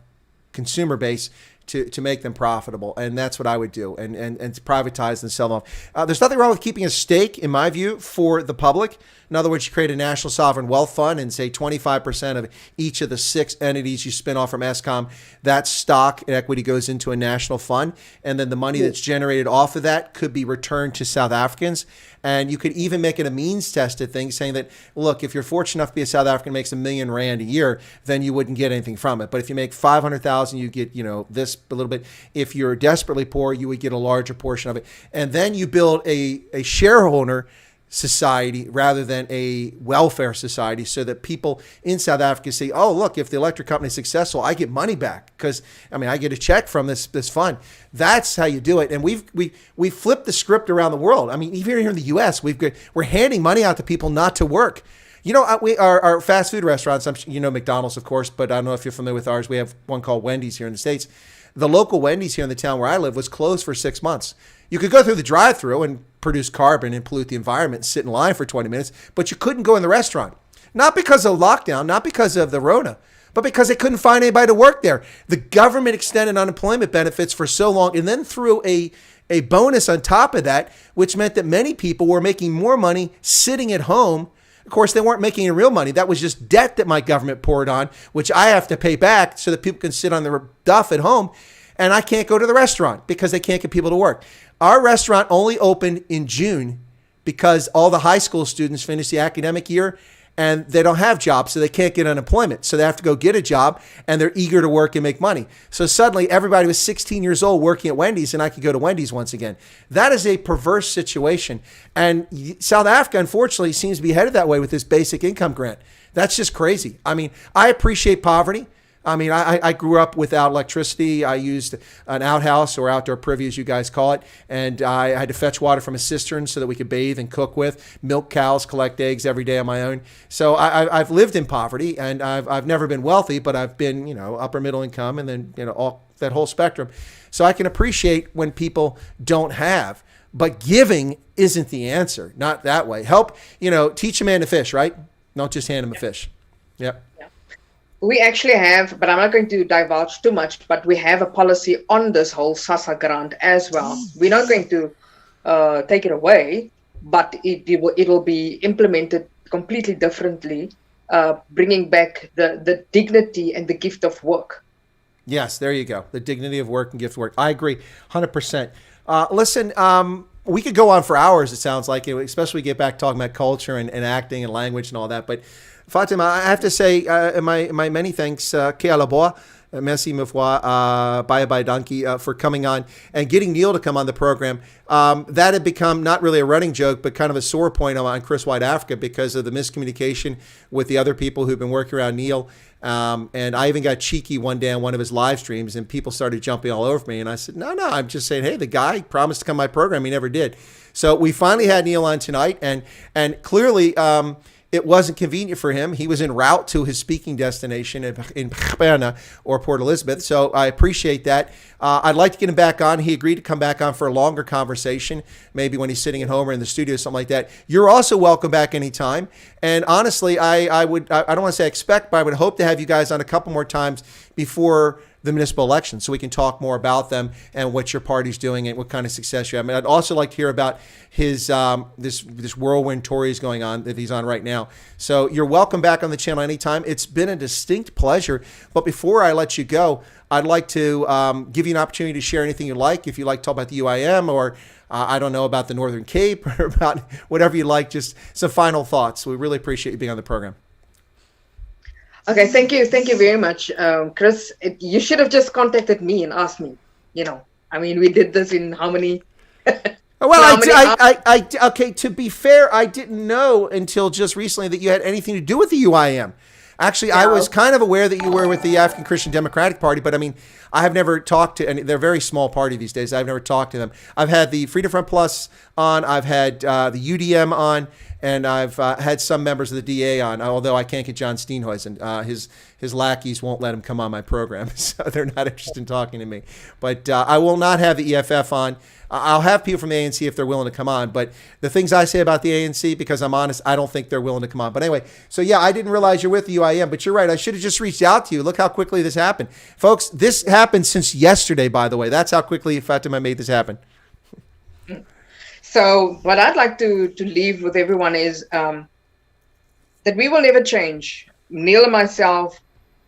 consumer base to make them profitable. And that's what I would do, and privatize and sell them off. There's nothing wrong with keeping a stake, in my view, for the public. In other words, you create a national sovereign wealth fund and say 25% of each of the 6 entities you spin off from Eskom, that stock and equity goes into a national fund. And then the money that's generated off of that could be returned to South Africans. And you could even make it a means tested thing, saying that, look, if you're fortunate enough to be a South African who makes R1 million a year, then you wouldn't get anything from it. But if you make 500,000, you get, this a little bit. If you're desperately poor, you would get a larger portion of it. And then you build a shareholder society rather than a welfare society, so that people in South Africa say, oh, look, if the electric company is successful, I get money back because, I get a check from this fund. That's how you do it. And we've flipped the script around the world. Even here in the U.S., we're handing money out to people not to work. Our fast food restaurants, McDonald's, of course, but I don't know if you're familiar with ours. We have one called Wendy's here in the States. The local Wendy's here in the town where I live was closed for 6 months. You could go through the drive-thru and produce carbon and pollute the environment and sit in line for 20 minutes, but you couldn't go in the restaurant. Not because of lockdown, not because of the Rona, but because they couldn't find anybody to work there. The government extended unemployment benefits for so long and then threw a bonus on top of that, which meant that many people were making more money sitting at home. Of course, they weren't making any real money. That was just debt that my government poured on, which I have to pay back so that people can sit on their duff at home. And I can't go to the restaurant because they can't get people to work. Our restaurant only opened in June because all the high school students finished the academic year and they don't have jobs, so they can't get unemployment. So they have to go get a job, and they're eager to work and make money. So suddenly everybody was 16 years old working at Wendy's, and I could go to Wendy's once again. That is a perverse situation. And South Africa, unfortunately, seems to be headed that way with this basic income grant. That's just crazy. I mean, I appreciate poverty. I mean, I grew up without electricity. I used an outhouse or outdoor privy, as you guys call it. And I had to fetch water from a cistern so that we could bathe and cook with, milk cows, collect eggs every day on my own. So I've lived in poverty, and I've never been wealthy, but I've been, upper middle income and then, all that whole spectrum. So I can appreciate when people don't have. But giving isn't the answer. Not that way. Help, teach a man to fish, right? Don't just hand him a fish. Yep. We actually have, but I'm not going to divulge too much, but we have a policy on this whole SASSA grant as well. We're not going to take it away, but it will be implemented completely differently, bringing back the dignity and the gift of work. Yes, there you go. The dignity of work and gift of work. I agree 100%. Listen, we could go on for hours, it sounds like, especially get back talking about culture and acting and language and all that. But Fatima, I have to say my many thanks, Ke ala boa, merci mille fois, bye bye donkey, for coming on and getting Neil to come on the program. That had become not really a running joke, but kind of a sore point on Chris White Africa because of the miscommunication with the other people who've been working around Neil. And I even got cheeky one day on one of his live streams, and people started jumping all over me. And I said, no, I'm just saying, hey, the guy promised to come on my program. He never did. So we finally had Neil on tonight, and clearly it wasn't convenient for him. He was en route to his speaking destination in Pena or Port Elizabeth. So I appreciate that. I'd like to get him back on. He agreed to come back on for a longer conversation, maybe when he's sitting at home or in the studio, something like that. You're also welcome back anytime. And honestly, I don't want to say expect, but I would hope to have you guys on a couple more times before the municipal elections so we can talk more about them and what your party's doing and what kind of success you have. I mean, I'd also like to hear about his this whirlwind tour he's going on that he's on right now. So you're welcome back on the channel anytime. It's been a distinct pleasure. But before I let you go, I'd like to give you an opportunity to share anything you like. If you like to talk about the UIM or I don't know, about the Northern Cape or about whatever you like, just some final thoughts. We really appreciate you being on the program. Okay, thank you very much, Chris. You should have just contacted me and asked me. I mean, we did this in how many? Well, okay. To be fair, I didn't know until just recently that you had anything to do with the UIM. Actually, I was kind of aware that you were with the African Christian Democratic Party, but I mean, I have never talked to, and they're a very small party these days. I've never talked to them. I've had the Freedom Front Plus on, I've had the UDM on, and I've had some members of the DA on, although I can't get John Steenhuisen. His lackeys won't let him come on my program, so they're not interested in talking to me. But I will not have the EFF on. I'll have people from the ANC if they're willing to come on, but the things I say about the ANC, because I'm honest, I don't think they're willing to come on. But anyway, so yeah, I didn't realize you're with the UIM, but you're right. I should have just reached out to you. Look how quickly this happened. Folks, this happened since yesterday, by the way. That's how quickly Fatima made this happen. So what I'd like to leave with everyone is that we will never change. Neil and myself,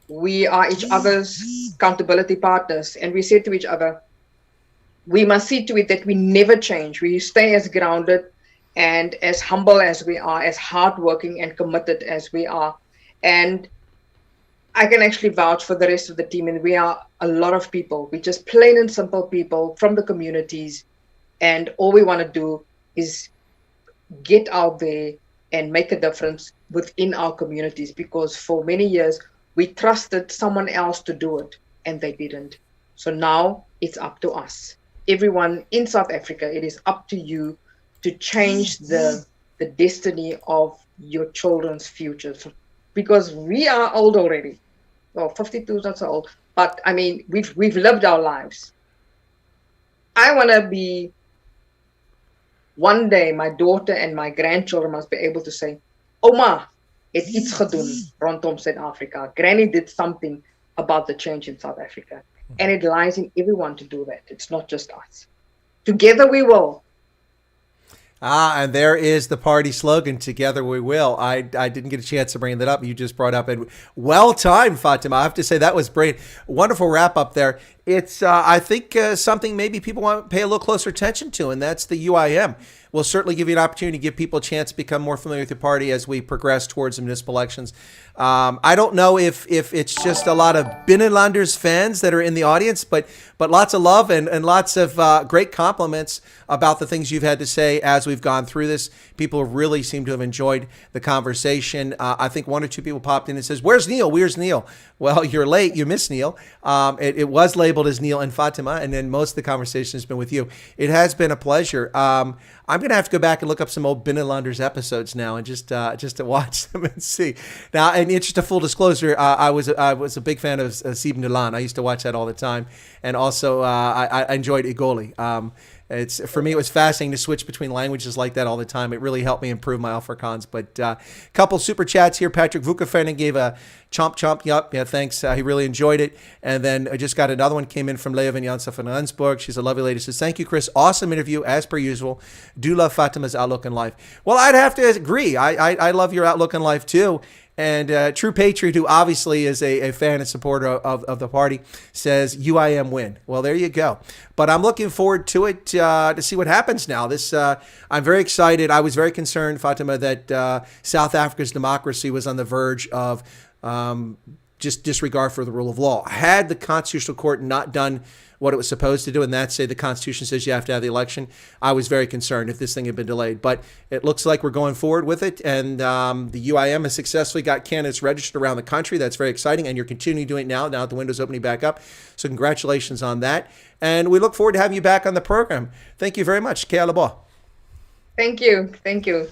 we are each other's accountability partners, and we said to each other, we must see to it that we never change. We stay as grounded and as humble as we are, as hardworking and committed as we are. And I can actually vouch for the rest of the team. And we are a lot of people. We're just plain and simple people from the communities. And all we want to do is get out there and make a difference within our communities, because for many years we trusted someone else to do it and they didn't. So now it's up to us. Everyone in South Africa, it is up to you to change the destiny of your children's futures, because we are old already. Well, 52 is not so old, but I mean, we've lived our lives. I want to be, one day my daughter and my grandchildren must be able to say, Oma, het iets gedoen rondom Suid-Afrika. Granny did something about the change in South Africa. And it lies in everyone to do that. It's not just us. Together we will. And there is the party slogan, Together We Will. I didn't get a chance to bring that up. You just brought up it. Well timed, Fatima. I have to say that was great. Wonderful wrap up there. It's, I think, something maybe people want to pay a little closer attention to, and that's the UIM. We'll certainly give you an opportunity to give people a chance to become more familiar with the party as we progress towards the municipal elections. I don't know if it's just a lot of Binnenlanders fans that are in the audience, but lots of love and lots of great compliments about the things you've had to say as we've gone through this. People really seem to have enjoyed the conversation. I think one or two people popped in and says, "Where's Neil? Where's Neil?" Well, you're late. You missed Neil. It was labeled as Neil and Fatima, and then most of the conversation has been with you. It has been a pleasure. I'm going to have to go back and look up some old Binnenlanders episodes now and just to watch them and see. Now, in interest of full disclosure, I was a big fan of Sieben de Laan. I used to watch that all the time. And also, I enjoyed Igoli. For me, it was fascinating to switch between languages like that all the time. It really helped me improve my Afrikaans. But a couple super chats here. Patrick Vukafernen gave a chomp, yup. Yeah, thanks. He really enjoyed it. And then I just got another one came in from Lea Vinyansa von Rensburg. She's a lovely lady. Says, "Thank you, Chris. Awesome interview, as per usual. Do love Fatima's outlook in life." Well, I'd have to agree. I love your outlook in life, too. And True Patriot, who obviously is a fan and supporter of the party, says UIM win. Well, there you go. But I'm looking forward to it to see what happens now. I'm very excited. I was very concerned, Fatima, that South Africa's democracy was on the verge of just disregard for the rule of law. Had the Constitutional Court not done what it was supposed to do, and that's say the Constitution says you have to have the election, I was very concerned if this thing had been delayed. But it looks like we're going forward with it, and the UIM has successfully got candidates registered around the country. That's very exciting, and you're continuing doing it now that the window's opening back up. So congratulations on that. And we look forward to having you back on the program. Thank you very much. Ke alabo. Thank you. Thank you.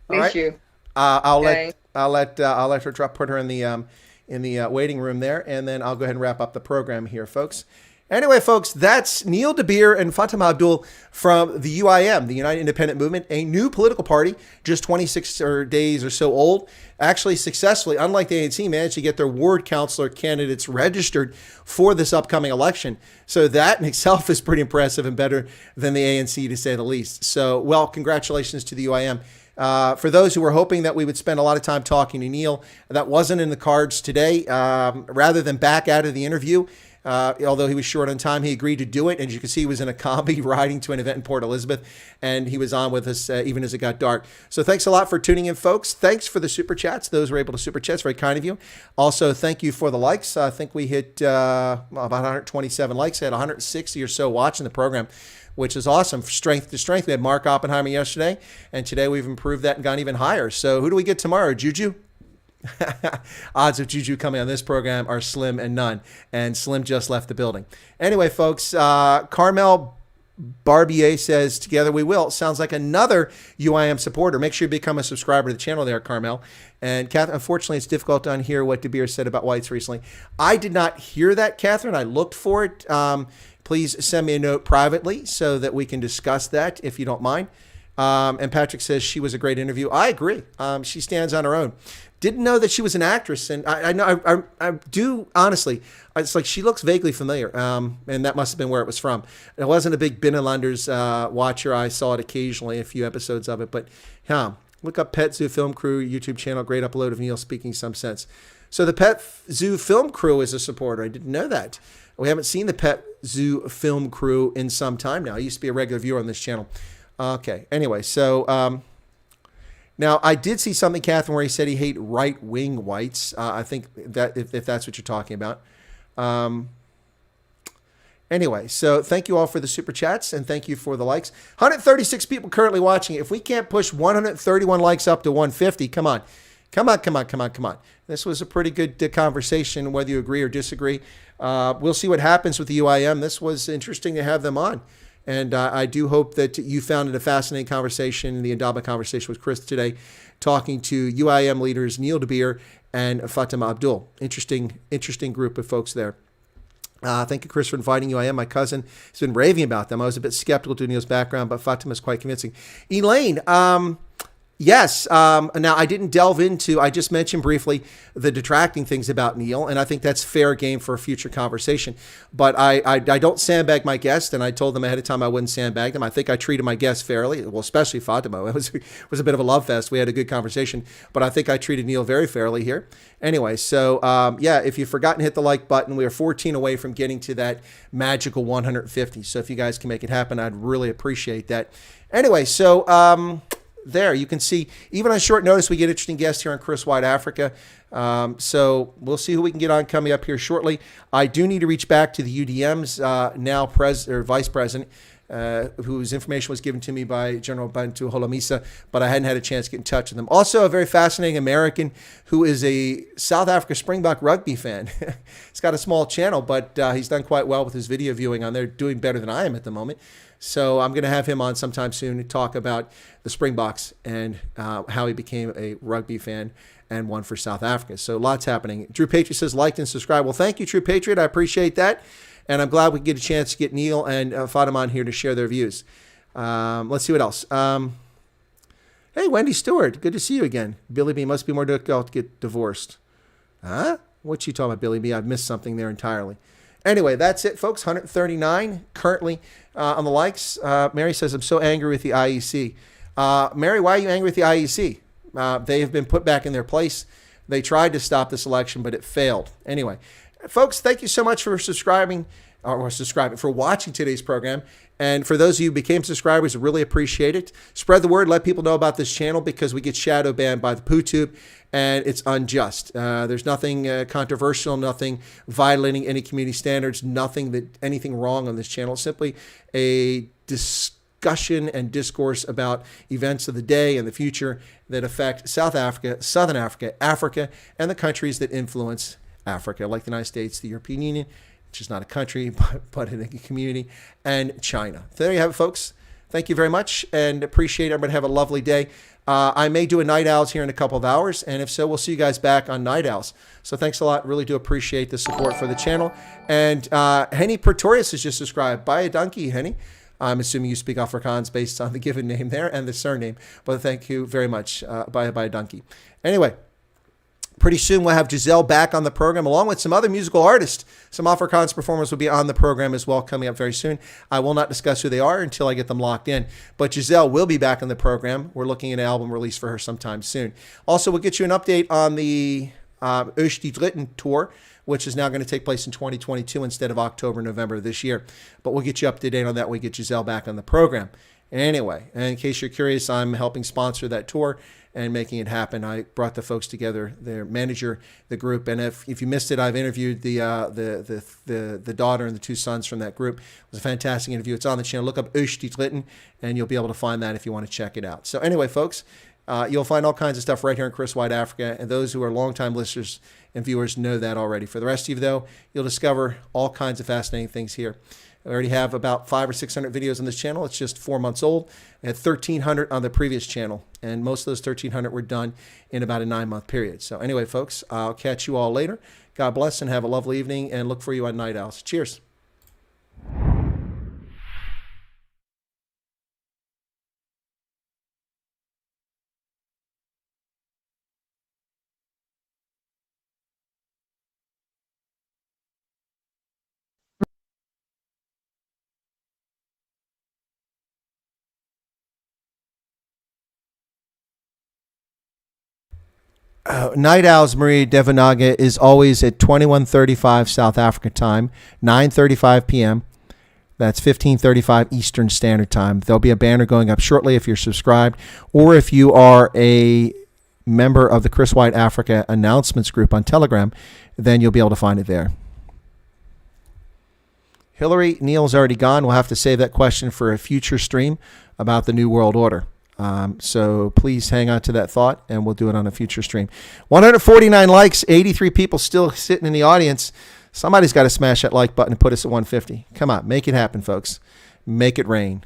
All right. You. I'll let her put her in the waiting room there, and then I'll go ahead and wrap up the program here, folks. Anyway, folks, that's Neil de Beer and Fatima Abdool from the UIM, the United Independent Movement, a new political party, just 26 days or so old. Actually, successfully, unlike the ANC, managed to get their ward councilor candidates registered for this upcoming election. So that in itself is pretty impressive and better than the ANC, to say the least. So, well, congratulations to the UIM. For those who were hoping that we would spend a lot of time talking to Neil, that wasn't in the cards today. Rather than back out of the interview, although he was short on time, he agreed to do it. And as you can see, he was in a combi riding to an event in Port Elizabeth, and he was on with us even as it got dark. So thanks a lot for tuning in, folks. Thanks for the super chats. Those who were able to super chats, very kind of you. Also, thank you for the likes. I think we hit about 127 likes. I had 160 or so watching the program, which is awesome. Strength to strength. We had Mark Oppenheimer yesterday, and today we've improved that and gone even higher. So who do we get tomorrow? Juju? Odds of Juju coming on this program are slim and none. And Slim just left the building. Anyway, folks, Carmel Barbier says, "Together we will." Sounds like another UIM supporter. Make sure you become a subscriber to the channel there, Carmel. And Catherine, unfortunately, it's difficult to unhear what De Beer said about whites recently. I did not hear that, Catherine. I looked for it. Please send me a note privately so that we can discuss that, if you don't mind. And Patrick says she was a great interview. I agree. She stands on her own. Didn't know that she was an actress, and I do honestly. It's like she looks vaguely familiar, and that must have been where it was from. I wasn't a big Binnenlanders watcher. I saw it occasionally, a few episodes of it, but look up Pet Zoo Film Crew YouTube channel. Great upload of Neil speaking some sense. So the Pet Zoo Film Crew is a supporter. I didn't know that. We haven't seen the Pet Zoo Film Crew in some time now. I used to be a regular viewer on this channel. Okay. Anyway, so now I did see something, Catherine, where he said he hate right-wing whites. I think that if that's what you're talking about. Anyway, so thank you all for the super chats and thank you for the likes. 136 people currently watching. If we can't push 131 likes up to 150, come on. Come on. This was a pretty good conversation, whether you agree or disagree. We'll see what happens with the UIM. This was interesting to have them on. And I do hope that you found it a fascinating conversation, the Indaba conversation with Chris today, talking to UIM leaders Neil de Beer and Fatima Abdool. Interesting group of folks there. Thank you, Chris, for inviting UIM. My cousin has been raving about them. I was a bit skeptical to Neil's background, but Fatima's quite convincing. Elaine, Yes. Now, I didn't delve into, I just mentioned briefly the detracting things about Neil, and I think that's fair game for a future conversation. But I don't sandbag my guest, and I told them ahead of time I wouldn't sandbag them. I think I treated my guests fairly, well, especially Fatima. It was a bit of a love fest. We had a good conversation, but I think I treated Neil very fairly here. Anyway, so yeah, if you've forgotten to hit the like button, we are 14 away from getting to that magical 150. So if you guys can make it happen, I'd really appreciate that. Anyway, so there you can see, even on short notice, we get interesting guests here on Chris Wyatt Africa. So we'll see who we can get on coming up here shortly. I do need to reach back to the UDM's now vice president, whose information was given to me by General Bantu Holomisa, but I hadn't had a chance to get in touch with him. Also, a very fascinating American who is a South Africa Springbok rugby fan. He's got a small channel, but he's done quite well with his video viewing on there, doing better than I am at the moment. So I'm going to have him on sometime soon to talk about the Springboks and how he became a rugby fan and one for South Africa. So lots happening. True Patriot says, liked and subscribed. Well, thank you, True Patriot. I appreciate that. And I'm glad we get a chance to get Neil and Fatima on here to share their views. Let's see what else. Hey, Wendy Stewart. Good to see you again. Billy B, must be more difficult to get divorced. Huh? What you talking about, Billy B? I've missed something there entirely. Anyway, that's it, folks. 139 currently on the likes. Mary says, I'm so angry with the IEC. Mary, why are you angry with the IEC? They have been put back in their place. They tried to stop this election, but it failed. Anyway, folks, thank you so much for for watching today's program. And for those of you who became subscribers, I really appreciate it. Spread the word. Let people know about this channel because we get shadow banned by the PooTube, and it's unjust. There's nothing controversial, nothing violating any community standards, anything wrong on this channel. It's simply a discussion and discourse about events of the day and the future that affect South Africa, Southern Africa, Africa, and the countries that influence Africa, like the United States, the European Union, which is not a country, but a community, and China. So there you have it, folks. Thank you very much and appreciate it. Everybody have a lovely day. I may do a Night Owls here in a couple of hours, and if so, we'll see you guys back on Night Owls. So thanks a lot. Really do appreciate the support for the channel. And Henny Pretorius has just subscribed. Bye a donkey, Henny. I'm assuming you speak Afrikaans based on the given name there and the surname. But thank you very much. Bye a donkey. Anyway. Pretty soon we'll have Giselle back on the program along with some other musical artists. Some Afrikaans performers will be on the program as well coming up very soon. I will not discuss who they are until I get them locked in. But Giselle will be back on the program. We're looking at an album release for her sometime soon. Also, we'll get you an update on the Untitled tour, which is now going to take place in 2022 instead of October, November this year. But we'll get you up to date on that when we get Giselle back on the program. Anyway, and in case you're curious, I'm helping sponsor that tour and making it happen. I brought the folks together, their manager, the group, and if you missed it, I've interviewed the daughter and the two sons from that group. It was a fantastic interview. It's on the channel. Look up Untitled, and you'll be able to find that if you want to check it out. So anyway, folks, you'll find all kinds of stuff right here in Chris Wyatt Africa, and those who are longtime listeners and viewers know that already. For the rest of you, though, you'll discover all kinds of fascinating things here. I already have about 500 or 600 videos on this channel. It's just 4 months old. I had 1,300 on the previous channel, and most of those 1,300 were done in about a 9-month period. So anyway, folks, I'll catch you all later. God bless and have a lovely evening, and look for you on Night Owls. Cheers. Night Owls Marie Devanaga is always at 21:35 South Africa time, 9:35 p.m. That's 15:35 Eastern Standard Time. There'll be a banner going up shortly if you're subscribed, or if you are a member of the Chris Wyatt Africa announcements group on Telegram, then you'll be able to find it there. Hillary, Neil's already gone. We'll have to save that question for a future stream about the New World Order. So please hang on to that thought, and we'll do it on a future stream. 149 likes, 83 people still sitting in the audience. Somebody's got to smash that like button and put us at 150. Come on, make it happen, folks. Make it rain.